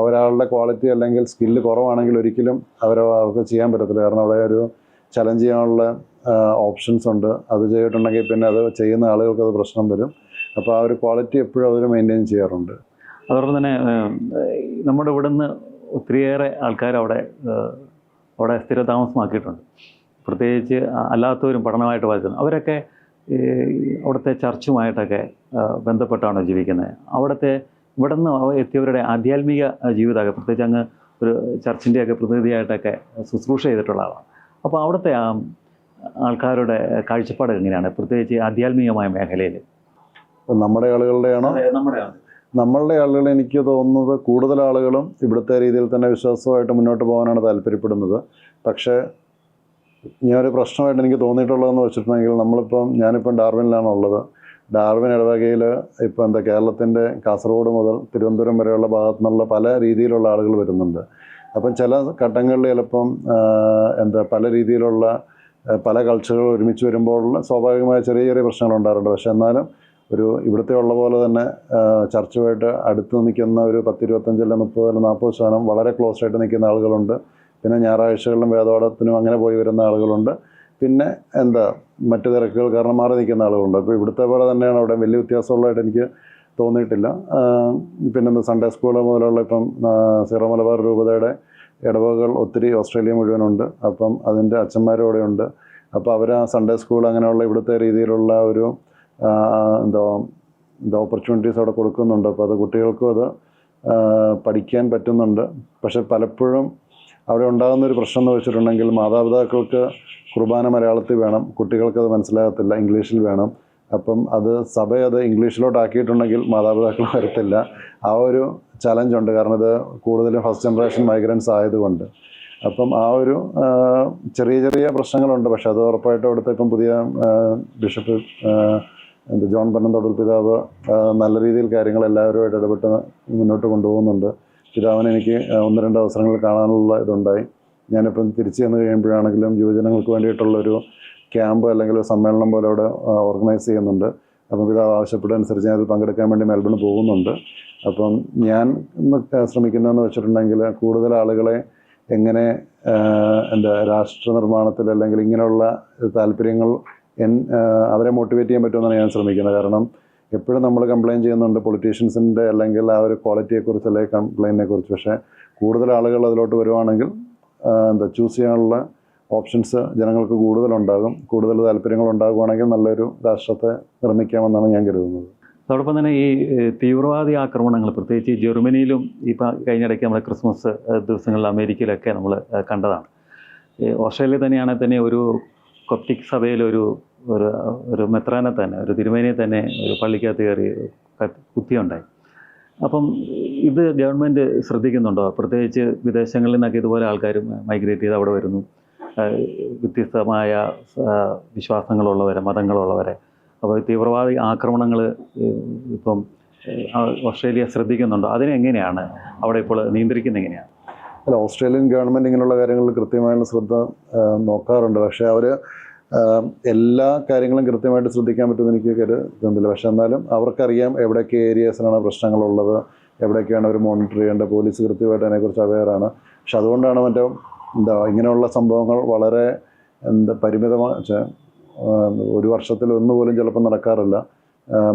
ഒരാളുടെ ക്വാളിറ്റി അല്ലെങ്കിൽ സ്കില്ല് കുറവാണെങ്കിൽ ഒരിക്കലും അവർക്ക് ചെയ്യാൻ പറ്റത്തില്ല. കാരണം അവിടെ ഒരു ചലഞ്ച് ചെയ്യാനുള്ള ഓപ്ഷൻസ് ഉണ്ട്. അത് ചെയ്തിട്ടുണ്ടെങ്കിൽ പിന്നെ അത് ചെയ്യുന്ന ആളുകൾക്ക് അത് പ്രശ്നം വരും. അപ്പോൾ ആ ഒരു ക്വാളിറ്റി എപ്പോഴും അവർ മെയിൻറ്റെയിൻ ചെയ്യാറുണ്ട്. അതോടൊപ്പം തന്നെ നമ്മുടെ ഇവിടുന്ന് ഒത്തിരിയേറെ ആൾക്കാർ അവിടെ സ്ഥിരതാമസമാക്കിയിട്ടുണ്ട്. പ്രത്യേകിച്ച് അല്ലാത്തവരും പഠനമായിട്ട് വായിക്കുന്നു. അവരൊക്കെ അവിടുത്തെ ചർച്ചുമായിട്ടൊക്കെ ബന്ധപ്പെട്ടാണോ ജീവിക്കുന്നത്? ഇവിടുന്ന് എത്തിയവരുടെ ആധ്യാത്മിക ജീവിതമൊക്കെ, പ്രത്യേകിച്ച് അങ്ങ് ഒരു ചർച്ചിൻ്റെയൊക്കെ പ്രതിനിധിയായിട്ടൊക്കെ ശുശ്രൂഷ ചെയ്തിട്ടുള്ള ആളാണ്. അപ്പോൾ അവിടുത്തെ ആൾക്കാരുടെ കാഴ്ചപ്പാട് എങ്ങനെയാണ്, പ്രത്യേകിച്ച് ആധ്യാത്മികമായ മേഖലയിൽ? നമ്മുടെ ആളുകളുടെയാണോ? നമ്മളുടെ ആളുകൾ എനിക്ക് തോന്നുന്നത് കൂടുതൽ ആളുകളും ഇവിടുത്തെ രീതിയിൽ തന്നെ വിശ്വാസമായിട്ട് മുന്നോട്ട് പോകാനാണ് താല്പര്യപ്പെടുന്നത്. പക്ഷേ ഞാനൊരു പ്രശ്നമായിട്ട് എനിക്ക് തോന്നിയിട്ടുള്ളതെന്ന് വെച്ചിട്ടുണ്ടെങ്കിൽ ഞാനിപ്പം ഡാർവിനിലാണ് ഉള്ളത്. ഡാർവിൻ ഇടവകയിൽ ഇപ്പോൾ കേരളത്തിൻ്റെ കാസർഗോഡ് മുതൽ തിരുവനന്തപുരം വരെയുള്ള ഭാഗത്തു നിന്നുള്ള പല രീതിയിലുള്ള ആളുകൾ വരുന്നുണ്ട്. അപ്പം ചില ഘട്ടങ്ങളിൽ ചിലപ്പം പല രീതിയിലുള്ള പല കൾച്ചറുകൾ ഒരുമിച്ച് വരുമ്പോൾ സ്വാഭാവികമായ ചെറിയ ചെറിയ പ്രശ്നങ്ങൾ ഉണ്ടാകാറുണ്ട്. പക്ഷേ എന്നാലും ഇവിടുത്തെ ഉള്ള പോലെ തന്നെ ചർച്ചുമായിട്ട് അടുത്ത് നിൽക്കുന്ന ഒരു 10-25 30 40% വളരെ ക്ലോസ് ആയിട്ട് നിൽക്കുന്ന ആളുകളുണ്ട്. പിന്നെ ഞായറാഴ്ചകളിലും വേദപാഠത്തിനും അങ്ങനെ പോയി വരുന്ന ആളുകളുണ്ട്. പിന്നെ മറ്റു തിരക്കുകൾ കാരണം മാറി നിൽക്കുന്ന ആളുകളുണ്ട്. അപ്പോൾ ഇവിടുത്തെ പോലെ തന്നെയാണ് അവിടെ, വലിയ വ്യത്യാസമുള്ളതായിട്ട് എനിക്ക് തോന്നിയിട്ടില്ല. പിന്നെ സൺഡേ സ്കൂൾ മുതലുള്ള ഇപ്പം സീറോ മലബാർ രൂപതയുടെ ഇടവകകൾ ഒത്തിരി ഓസ്ട്രേലിയ മുഴുവനുണ്ട്. അപ്പം അതിൻ്റെ അച്ഛന്മാരും അവിടെ ഉണ്ട്. അപ്പോൾ അവർ ആ സൺഡേ സ്കൂൾ അങ്ങനെയുള്ള ഇവിടുത്തെ രീതിയിലുള്ള ഒരു ഓപ്പർച്യൂണിറ്റീസ് അവിടെ കൊടുക്കുന്നുണ്ട്. അപ്പോൾ അത് കുട്ടികൾക്കും അത് പഠിക്കാൻ പറ്റുന്നുണ്ട്. പക്ഷെ പലപ്പോഴും അവിടെ ഉണ്ടാകുന്നൊരു പ്രശ്നം എന്ന് വെച്ചിട്ടുണ്ടെങ്കിൽ മാതാപിതാക്കൾക്ക് കുർബാന മലയാളത്തിൽ വേണം, കുട്ടികൾക്കത് മനസ്സിലാകത്തില്ല, ഇംഗ്ലീഷിൽ വേണം. അപ്പം സഭ ഇംഗ്ലീഷിലോട്ട് ആക്കിയിട്ടുണ്ടെങ്കിൽ മാതാപിതാക്കൾ വരത്തില്ല. ആ ഒരു ചലഞ്ചുണ്ട്. കാരണം ഇത് കൂടുതലും ഫസ്റ്റ് ജനറേഷൻ മൈഗ്രൻസ് ആയതുകൊണ്ട്. അപ്പം ആ ഒരു ചെറിയ ചെറിയ പ്രശ്നങ്ങളുണ്ട്. പക്ഷെ അത് ഉറപ്പായിട്ടും അവിടുത്തെ ഇപ്പം പുതിയ ബിഷപ്പ് ജോൺ പന്നന്തോടൽ പിതാവ് നല്ല രീതിയിൽ കാര്യങ്ങൾ എല്ലാവരുമായിട്ട് ഇടപെട്ട് മുന്നോട്ട് കൊണ്ടുപോകുന്നുണ്ട്. പിതാവിനെ എനിക്ക് 1-2 അവസരങ്ങൾ കാണാനുള്ള ഇതുണ്ടായി. ഞാനിപ്പം തിരിച്ചു ചെന്ന് കഴിയുമ്പോഴാണെങ്കിലും യുവജനങ്ങൾക്ക് വേണ്ടിയിട്ടുള്ളൊരു ക്യാമ്പ് അല്ലെങ്കിൽ ഒരു സമ്മേളനം പോലെ അവിടെ ഓർഗനൈസ് ചെയ്യുന്നുണ്ട്. അപ്പം പിതാവ് ആവശ്യപ്പെട്ടതനുസരിച്ച് ഞാനതിൽ പങ്കെടുക്കാൻ വേണ്ടി മെൽബണിൽ പോകുന്നുണ്ട്. അപ്പം ഞാൻ ഇന്ന് ശ്രമിക്കുന്നതെന്ന് വെച്ചിട്ടുണ്ടെങ്കിൽ കൂടുതൽ ആളുകളെ എങ്ങനെ രാഷ്ട്ര നിർമ്മാണത്തിൽ അല്ലെങ്കിൽ ഇങ്ങനെയുള്ള താല്പര്യങ്ങൾ അവരെ മോട്ടിവേറ്റ് ചെയ്യാൻ പറ്റുമെന്നാണ് ഞാൻ ശ്രമിക്കുന്നത്. കാരണം എപ്പോഴും നമ്മൾ കംപ്ലയിൻറ്റ് ചെയ്യുന്നുണ്ട് പൊളിറ്റീഷ്യൻസിൻ്റെ അല്ലെങ്കിൽ ആ ഒരു ക്വാളിറ്റിയെക്കുറിച്ച് അല്ലെങ്കിൽ കംപ്ലയിൻറ്റിനെ കുറിച്ച്. പക്ഷേ കൂടുതൽ ആളുകൾ അതിലോട്ട് വരുവാണെങ്കിൽ ചൂസ് ചെയ്യാനുള്ള ഓപ്ഷൻസ് ജനങ്ങൾക്ക് കൂടുതലുണ്ടാകും. കൂടുതൽ താല്പര്യങ്ങൾ ഉണ്ടാകുവാണെങ്കിൽ നല്ലൊരു രാഷ്ട്രത്തെ നിർമ്മിക്കാമെന്നാണ് ഞാൻ കരുതുന്നത്. അതോടൊപ്പം തന്നെ ഈ തീവ്രവാദി ആക്രമണങ്ങൾ, പ്രത്യേകിച്ച് ജർമ്മനിയിലും ഇപ്പം കഴിഞ്ഞിടയ്ക്ക് നമ്മൾ ക്രിസ്മസ് ദിവസങ്ങളിൽ അമേരിക്കയിലൊക്കെ നമ്മൾ കണ്ടതാണ്. ഓസ്ട്രേലിയ തന്നെയാണെങ്കിൽ തന്നെ ഒരു കൊപ്റ്റിക് സഭയിൽ ഒരു മെത്രാനെ തന്നെ, ഒരു തിരുമേനിയെ തന്നെ ഒരു പള്ളിക്കകത്ത് കയറി കുത്തിയുണ്ടായി. അപ്പം ഇത് ഗവൺമെൻറ് ശ്രദ്ധിക്കുന്നുണ്ടോ? പ്രത്യേകിച്ച് വിദേശങ്ങളിൽ നിന്നൊക്കെ ഇതുപോലെ ആൾക്കാർ മൈഗ്രേറ്റ് ചെയ്ത് അവിടെ വരുന്നു, വ്യത്യസ്തമായ വിശ്വാസങ്ങളുള്ളവരെ, മതങ്ങളുള്ളവരെ. അപ്പോൾ തീവ്രവാദി ആക്രമണങ്ങൾ ഇപ്പം ഓസ്ട്രേലിയ ശ്രദ്ധിക്കുന്നുണ്ടോ? അതിനെങ്ങനെയാണ് അവിടെ ഇപ്പോൾ നിയന്ത്രിക്കുന്നത് എങ്ങനെയാണ്? അല്ല, ഓസ്ട്രേലിയൻ ഗവൺമെൻറ് ഇങ്ങനെയുള്ള കാര്യങ്ങളിൽ കൃത്യമായുള്ള ശ്രദ്ധ നോക്കാറുണ്ട്. പക്ഷേ അവർ എല്ലാ കാര്യങ്ങളും കൃത്യമായിട്ട് ശ്രദ്ധിക്കാൻ പറ്റുമെന്ന് എനിക്ക് കരുതുന്നില്ല. പക്ഷെ എന്നാലും അവർക്കറിയാം എവിടെയൊക്കെ ഏരിയാസിലാണ് പ്രശ്നങ്ങളുള്ളത്, എവിടെയൊക്കെയാണ് അവർ മോണിറ്റർ ചെയ്യേണ്ടത്. പോലീസ് കൃത്യമായിട്ട് അതിനെക്കുറിച്ച് അവെയറാണ്. പക്ഷെ അതുകൊണ്ടാണ് ഇങ്ങനെയുള്ള സംഭവങ്ങൾ വളരെ പരിമിതമായ ഒരു വർഷത്തിൽ ഒന്നുപോലും ചിലപ്പോൾ നടക്കാറില്ല.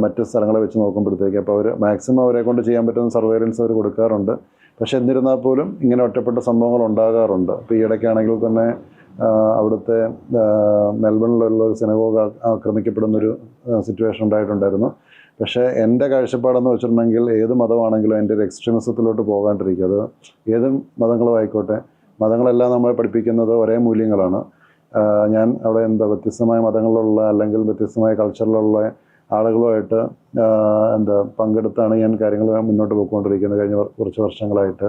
മറ്റ് സ്ഥലങ്ങളെ വെച്ച് നോക്കുമ്പോഴത്തേക്ക്. അപ്പോൾ അവർ മാക്സിമം അവരെ കൊണ്ട് ചെയ്യാൻ പറ്റുന്ന സർവൈലൻസ് അവർ കൊടുക്കാറുണ്ട്. പക്ഷേ എന്നിരുന്നാൽ പോലും ഇങ്ങനെ ഒറ്റപ്പെട്ട സംഭവങ്ങൾ ഉണ്ടാകാറുണ്ട്. ഇപ്പോൾ ഈ ഇടയ്ക്കാണെങ്കിൽ തന്നെ അവിടുത്തെ മെൽബണിലുള്ള ഒരു സിനഗോഗ് ആക്രമിക്കപ്പെടുന്നൊരു സിറ്റുവേഷൻ ഉണ്ടായിട്ടുണ്ടായിരുന്നു. പക്ഷേ എൻ്റെ കാഴ്ചപ്പാടെന്ന് വെച്ചിട്ടുണ്ടെങ്കിൽ ഏത് മതമാണെങ്കിലും അതിൻ്റെ ഒരു എക്സ്ട്രീമിസത്തിലോട്ട് പോകാണ്ടിരിക്കുക. അത് ഏത് മതങ്ങളും ആയിക്കോട്ടെ, മതങ്ങളെല്ലാം നമ്മളെ പഠിപ്പിക്കുന്നത് ഒരേ മൂല്യങ്ങളാണ്. ഞാൻ അവിടെ വ്യത്യസ്തമായ മതങ്ങളിലുള്ള അല്ലെങ്കിൽ വ്യത്യസ്തമായ കൾച്ചറിലുള്ള ആളുകളുമായിട്ട് പങ്കെടുത്താണ് ഞാൻ കാര്യങ്ങൾ മുന്നോട്ട് പോയിക്കൊണ്ടിരിക്കുന്നത് കഴിഞ്ഞ കുറച്ച് വർഷങ്ങളായിട്ട്.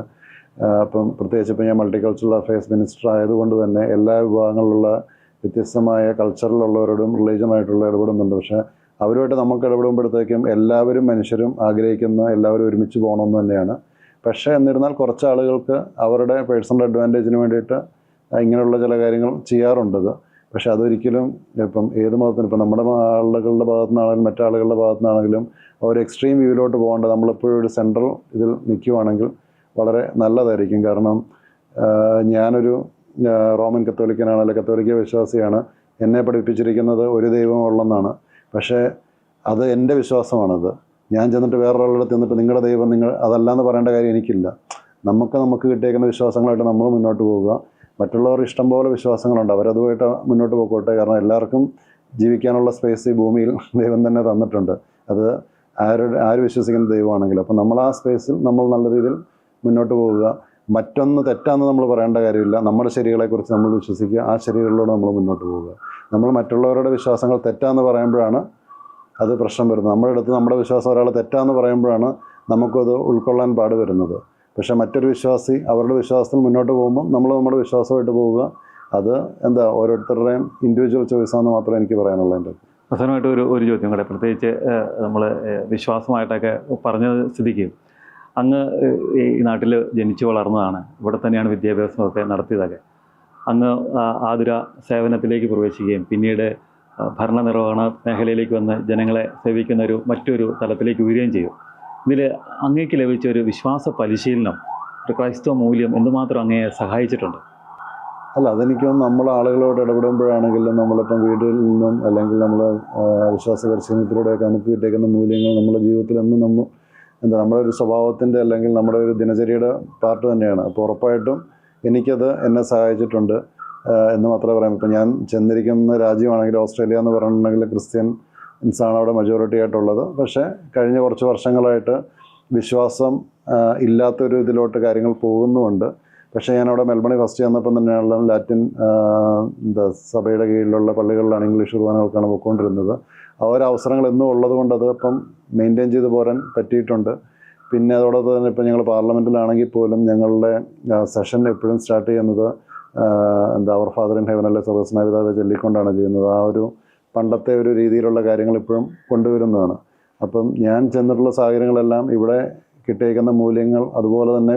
അപ്പം പ്രത്യേകിച്ച് ഇപ്പോൾ ഞാൻ മൾട്ടി കൾച്ചറൽ അഫയേഴ്സ് മിനിസ്റ്റർ ആയതുകൊണ്ട് തന്നെ എല്ലാ വിഭാഗങ്ങളിലുള്ള വ്യത്യസ്തമായ കൾച്ചറിലുള്ളവരോടും റിലീജിയനായിട്ടുള്ള ഇടപെടുന്നുണ്ട്. പക്ഷേ അവരുമായിട്ട് നമുക്ക് ഇടപെടുമ്പോഴത്തേക്കും എല്ലാവരും മനുഷ്യരും ആഗ്രഹിക്കുന്ന എല്ലാവരും ഒരുമിച്ച് പോകണമെന്ന് തന്നെയാണ്. പക്ഷേ എന്നിരുന്നാൽ കുറച്ച് ആളുകൾക്ക് അവരുടെ പേഴ്സണൽ അഡ്വാൻറ്റേജിന് വേണ്ടിയിട്ട് ഇങ്ങനെയുള്ള ചില കാര്യങ്ങൾ ചെയ്യാറുണ്ടത്. പക്ഷെ അതൊരിക്കലും ഇപ്പം ഏത് മതത്തിനും, ഇപ്പം നമ്മുടെ ആളുകളുടെ ഭാഗത്തു നിന്നാണെങ്കിലും മറ്റാളുകളുടെ ഭാഗത്തു നിന്നാണെങ്കിലും ഒരു എക്സ്ട്രീം വ്യൂവിലോട്ട് പോകേണ്ട നമ്മളെപ്പോഴും ഒരു സെൻട്രൽ ഇതിൽ നിൽക്കുവാണെങ്കിൽ വളരെ നല്ലതായിരിക്കും. കാരണം ഞാനൊരു റോമൻ കത്തോലിക്കനാണ്, അല്ലെങ്കിൽ കത്തോലിക്ക വിശ്വാസിയാണ്. എന്നെ പഠിപ്പിച്ചിരിക്കുന്നത് ഒരു ദൈവമുള്ളെന്നാണ്. പക്ഷേ അത് എൻ്റെ വിശ്വാസമാണത്. ഞാൻ ചെന്നിട്ട് വേറൊരാളുടെ ചെന്നിട്ട് നിങ്ങളുടെ ദൈവം അതല്ലാന്ന് പറയേണ്ട കാര്യം എനിക്കില്ല. നമുക്ക് കിട്ടിയേക്കുന്ന വിശ്വാസങ്ങളായിട്ട് നമ്മൾ മുന്നോട്ട് പോവുക. മറ്റുള്ളവർ ഇഷ്ടംപോലെ വിശ്വാസങ്ങളുണ്ട്, അവരതുമായിട്ട് മുന്നോട്ട് പോയിക്കോട്ടെ. കാരണം എല്ലാവർക്കും ജീവിക്കാനുള്ള സ്പേസ് ഈ ഭൂമിയിൽ ദൈവം തന്നെ തന്നിട്ടുണ്ട്. അത് ആര് വിശ്വസിക്കുന്ന ദൈവമാണെങ്കിലും. അപ്പം നമ്മൾ ആ സ്പേസിൽ നമ്മൾ നല്ല രീതിയിൽ മുന്നോട്ട് പോവുക. മറ്റൊന്ന് തെറ്റാന്ന് നമ്മൾ പറയേണ്ട കാര്യമില്ല. നമ്മുടെ ശരികളെക്കുറിച്ച് നമ്മൾ വിശ്വസിക്കുക, ആ ശരികളിലൂടെ നമ്മൾ മുന്നോട്ട് പോവുക. നമ്മൾ മറ്റുള്ളവരുടെ വിശ്വാസങ്ങൾ തെറ്റാന്ന് പറയുമ്പോഴാണ് അത് പ്രശ്നം വരുന്നത്. നമ്മുടെ അടുത്ത് നമ്മുടെ വിശ്വാസം ഒരാൾ തെറ്റാന്ന് പറയുമ്പോഴാണ് നമുക്കത് ഉൾക്കൊള്ളാൻ പാട് വരുന്നത്. പക്ഷേ മറ്റൊരു വിശ്വാസി അവരുടെ വിശ്വാസത്തിൽ മുന്നോട്ട് പോകുമ്പോൾ നമ്മൾ നമ്മുടെ വിശ്വാസമായിട്ട് പോവുക. അത് ഓരോരുത്തരുടെയും ഇൻഡിവിജ്വൽ ചോയ്സാണെന്ന് മാത്രമേ എനിക്ക് പറയാനുള്ളൂ. എൻ്റെ അവസാനമായിട്ട് ഒരു ചോദ്യം കൂടെ, പ്രത്യേകിച്ച് നമ്മൾ വിശ്വാസമായിട്ടൊക്കെ പറഞ്ഞ സ്ഥിതിക്ക് അങ്ങ് ഈ നാട്ടിൽ ജനിച്ചു വളർന്നതാണ്, ഇവിടെ തന്നെയാണ് വിദ്യാഭ്യാസമൊക്കെ നടത്തിയതൊക്കെ. അങ്ങ് ആതുര സേവനത്തിലേക്ക് പ്രവേശിക്കുകയും പിന്നീട് ഭരണനിർവഹണ മേഖലയിലേക്ക് വന്ന് ജനങ്ങളെ സേവിക്കുന്ന മറ്റൊരു തലത്തിലേക്ക് ഉയരുകയും ചെയ്യും. ഇതിൽ അങ്ങേക്ക് ലഭിച്ച ഒരു വിശ്വാസ പരിശീലനം, ഒരു ക്രൈസ്തവ മൂല്യം എന്തുമാത്രം അങ്ങയെ സഹായിച്ചിട്ടുണ്ട്? അല്ല, അതെനിക്കൊന്നും നമ്മൾ ആളുകളോട് ഇടപെടുമ്പോഴാണെങ്കിലും നമ്മളിപ്പം വീട്ടിൽ നിന്നും അല്ലെങ്കിൽ നമ്മൾ വിശ്വാസ പരിശീലനത്തിലൂടെയൊക്കെ നമുക്ക് കിട്ടിയേക്കുന്ന മൂല്യങ്ങൾ നമ്മുടെ ജീവിതത്തിൽ എന്നും നമ്മുടെ ഒരു സ്വഭാവത്തിൻ്റെ അല്ലെങ്കിൽ നമ്മുടെ ഒരു ദിനചര്യയുടെ പാർട്ട് തന്നെയാണ്. അപ്പോൾ ഉറപ്പായിട്ടും എനിക്കത് എന്നെ സഹായിച്ചിട്ടുണ്ട് എന്ന് മാത്രമേ പറയാം. ഇപ്പം ഞാൻ ചെന്നിരിക്കുന്ന രാജ്യമാണെങ്കിൽ ഓസ്ട്രേലിയ എന്ന് പറഞ്ഞിട്ടുണ്ടെങ്കിൽ ക്രിസ്ത്യൻസാണ് അവിടെ മെജോറിറ്റി ആയിട്ടുള്ളത്. പക്ഷേ കഴിഞ്ഞ കുറച്ച് വർഷങ്ങളായിട്ട് വിശ്വാസം ഇല്ലാത്തൊരു ഇതിലോട്ട് കാര്യങ്ങൾ പോകുന്നുമുണ്ട്. പക്ഷേ ഞാനവിടെ മെൽബണിൽ ഫസ്റ്റ് ചെന്നപ്പം തന്നെയുള്ള ലാറ്റിൻ സഭയുടെ കീഴിലുള്ള പള്ളികളിലാണ് ഇംഗ്ലീഷ് കുർബാനകൾക്കാണ് പോയിക്കൊണ്ടിരുന്നത്. ആ ഒരു അവസരങ്ങൾ എന്നും ഉള്ളത് കൊണ്ട് അത് ഇപ്പം മെയിൻറ്റെയിൻ ചെയ്ത് പോരാൻ പറ്റിയിട്ടുണ്ട്. പിന്നെ അതോടൊപ്പം തന്നെ ഇപ്പം ഞങ്ങൾ പാർലമെൻറ്റിലാണെങ്കിൽ പോലും ഞങ്ങളുടെ സെഷൻ എപ്പോഴും സ്റ്റാർട്ട് ചെയ്യുന്നത് അവർ ഫാദർ ഇൻ ഹെവൻ അല്ലെ സർവസ്നായ പിതാവേ ചൊല്ലിക്കൊണ്ടാണ് ചെയ്യുന്നത്. ആ ഒരു പണ്ടത്തെ ഒരു രീതിയിലുള്ള കാര്യങ്ങൾ ഇപ്പോഴും കൊണ്ടുവരുന്നതാണ്. അപ്പം ഞാൻ ചെന്നിട്ടുള്ള സാഹചര്യങ്ങളെല്ലാം ഇവിടെ കിട്ടിയേക്കുന്ന മൂല്യങ്ങൾ അതുപോലെ തന്നെ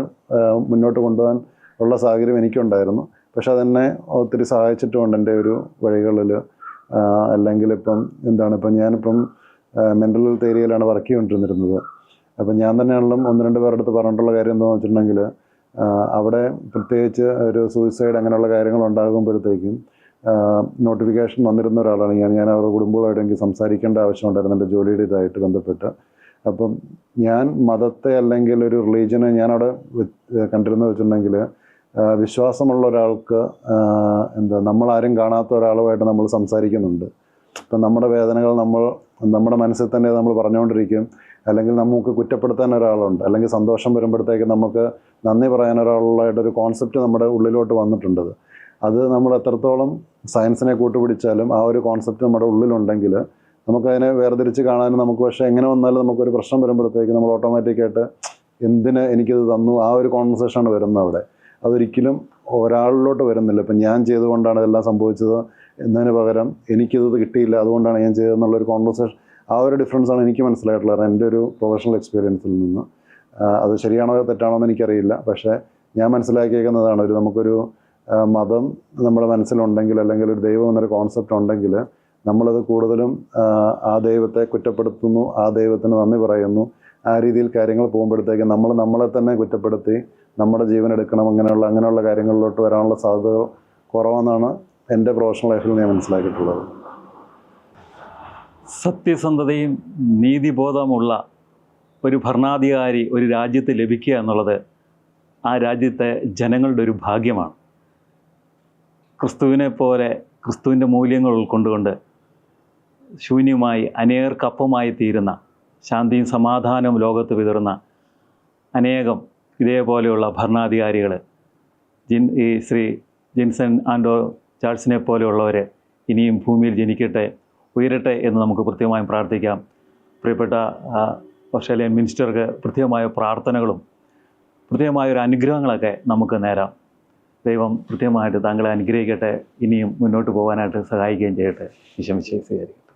മുന്നോട്ട് കൊണ്ടുപോകാൻ ഉള്ള സാഹചര്യം എനിക്കുണ്ടായിരുന്നു. പക്ഷെ അതെന്നെ ഒത്തിരി സഹായിച്ചിട്ടുമുണ്ട് എൻ്റെ ഒരു വഴികളിൽ. അല്ലെങ്കിൽ ഇപ്പം ഞാനിപ്പം മെൻ്റൽ ഹെൽത്ത് ഏരിയയിലാണ് വർക്ക് ചെയ്തുകൊണ്ടിരുന്നത്. അപ്പം ഞാൻ തന്നെയാണെങ്കിലും 1-2 പേരുടെ അടുത്ത് പറഞ്ഞിട്ടുള്ള കാര്യം എന്താണെന്ന് വെച്ചിട്ടുണ്ടെങ്കിൽ അവിടെ പ്രത്യേകിച്ച് ഒരു സൂയിസൈഡ് അങ്ങനെയുള്ള കാര്യങ്ങൾ ഉണ്ടാകുമ്പോഴത്തേക്കും നോട്ടിഫിക്കേഷൻ വന്നിരുന്ന ഒരാളാണ് ഞാൻ അവരുടെ കുടുംബവുമായിട്ട് എനിക്ക് സംസാരിക്കേണ്ട ആവശ്യമുണ്ടായിരുന്നു എൻ്റെ ജോലിയുടെ ഇതായിട്ട് ബന്ധപ്പെട്ട്. അപ്പം ഞാൻ മതത്തെ അല്ലെങ്കിൽ ഒരു റിലീജിയനെ ഞാനവിടെ കണ്ടിരുന്നത് വെച്ചിട്ടുണ്ടെങ്കിൽ വിശ്വാസമുള്ള ഒരാൾക്ക് നമ്മളാരും കാണാത്ത ഒരാളുമായിട്ട് നമ്മൾ സംസാരിക്കുന്നുണ്ട്. ഇപ്പം നമ്മുടെ വേദനകൾ നമ്മുടെ മനസ്സിൽ തന്നെ നമ്മൾ പറഞ്ഞുകൊണ്ടിരിക്കും. അല്ലെങ്കിൽ നമുക്ക് കുറ്റപ്പെടുത്താൻ ഒരാളുണ്ട്, അല്ലെങ്കിൽ സന്തോഷം വരുമ്പോഴത്തേക്ക് നമുക്ക് നന്ദി പറയാൻ ഒരാളുള്ളതായിട്ടൊരു കോൺസെപ്റ്റ് നമ്മുടെ ഉള്ളിലോട്ട് വന്നിട്ടുണ്ട്. അത് നമ്മൾ എത്രത്തോളം സയൻസിനെ കൂട്ടുപിടിച്ചാലും ആ ഒരു കോൺസെപ്റ്റ് നമ്മുടെ ഉള്ളിലുണ്ടെങ്കിൽ നമുക്കതിനെ വേർതിരിച്ച് കാണാനും നമുക്ക് പക്ഷേ എങ്ങനെ വന്നാലും നമുക്കൊരു പ്രശ്നം വരുമ്പോഴത്തേക്ക് നമ്മൾ ഓട്ടോമാറ്റിക്കായിട്ട് എന്തിന് എനിക്കിത് തന്നു ആ ഒരു കോൺവെർസേഷനാണ് വരുന്നത് അവിടെ. അതൊരിക്കലും ഒരാളിലോട്ട് വരുന്നില്ല. ഇപ്പം ഞാൻ ചെയ്തുകൊണ്ടാണ് ഇതെല്ലാം സംഭവിച്ചത് എന്നതിന് പകരം എനിക്കിത് കിട്ടിയില്ല അതുകൊണ്ടാണ് ഞാൻ ചെയ്തതെന്നുള്ളൊരു കോൺവെർസേഷൻ, ആ ഒരു ഡിഫറൻസാണ് എനിക്ക് മനസ്സിലായിട്ടുള്ളത് എൻ്റെ ഒരു പ്രൊഫഷണൽ എക്സ്പീരിയൻസിൽ നിന്ന്. അത് ശരിയാണോ തെറ്റാണോ എന്ന് എനിക്കറിയില്ല. പക്ഷേ ഞാൻ മനസ്സിലാക്കിയേക്കുന്നതാണ് നമുക്കൊരു മതം നമ്മുടെ മനസ്സിലുണ്ടെങ്കിൽ അല്ലെങ്കിൽ ഒരു ദൈവം എന്നൊരു കോൺസെപ്റ്റ് ഉണ്ടെങ്കിൽ നമ്മളത് കൂടുതലും ആ ദൈവത്തെ കുറ്റപ്പെടുത്തുന്നു, ആ ദൈവത്തിന് നന്ദി പറയുന്നു. ആ രീതിയിൽ കാര്യങ്ങൾ പോകുമ്പോഴത്തേക്ക് നമ്മളെ തന്നെ കുറ്റപ്പെടുത്തി നമ്മുടെ ജീവൻ എടുക്കണം അങ്ങനെയുള്ള കാര്യങ്ങളിലോട്ട് വരാനുള്ള സാധ്യത കുറവെന്നാണ് എൻ്റെ പ്രൊഫഷണൽ ലൈഫിൽ ഞാൻ മനസ്സിലാക്കിയിട്ടുള്ളത്. സത്യസന്ധതയും നീതിബോധമുള്ള ഒരു ഭരണാധികാരി ഒരു രാജ്യത്ത് ലഭിക്കുക എന്നുള്ളത് ആ രാജ്യത്തെ ജനങ്ങളുടെ ഒരു ഭാഗ്യമാണ്. ക്രിസ്തുവിനെ പോലെ ക്രിസ്തുവിൻ്റെ മൂല്യങ്ങൾ ഉൾക്കൊണ്ടുകൊണ്ട് ശൂന്യമായി അനേകർക്കപ്പമായി തീരുന്ന, ശാന്തിയും സമാധാനവും ലോകത്ത് വിതറുന്ന അനേകം ഇതേപോലെയുള്ള ഭരണാധികാരികൾ ഈ ശ്രീ ജിൻസൺ ആൻഡോ ചാൾസിനെ പോലെയുള്ളവർ ഇനിയും ഭൂമിയിൽ ജനിക്കട്ടെ, ഉയരട്ടെ എന്ന് നമുക്ക് കൃത്യമായും പ്രാർത്ഥിക്കാം. പ്രിയപ്പെട്ട ഓസ്ട്രേലിയൻ മിനിസ്റ്റർക്ക് പ്രത്യേകമായ പ്രാർത്ഥനകളും പ്രത്യേകമായൊരു അനുഗ്രഹങ്ങളൊക്കെ നമുക്ക് നേരാം. ദൈവം കൃത്യമായിട്ട് താങ്കളെ അനുഗ്രഹിക്കട്ടെ, ഇനിയും മുന്നോട്ട് പോകാനായിട്ട് സഹായിക്കുകയും ചെയ്യട്ടെ. ഈശോ മിശിഹായെ സ്വീകരിക്കും.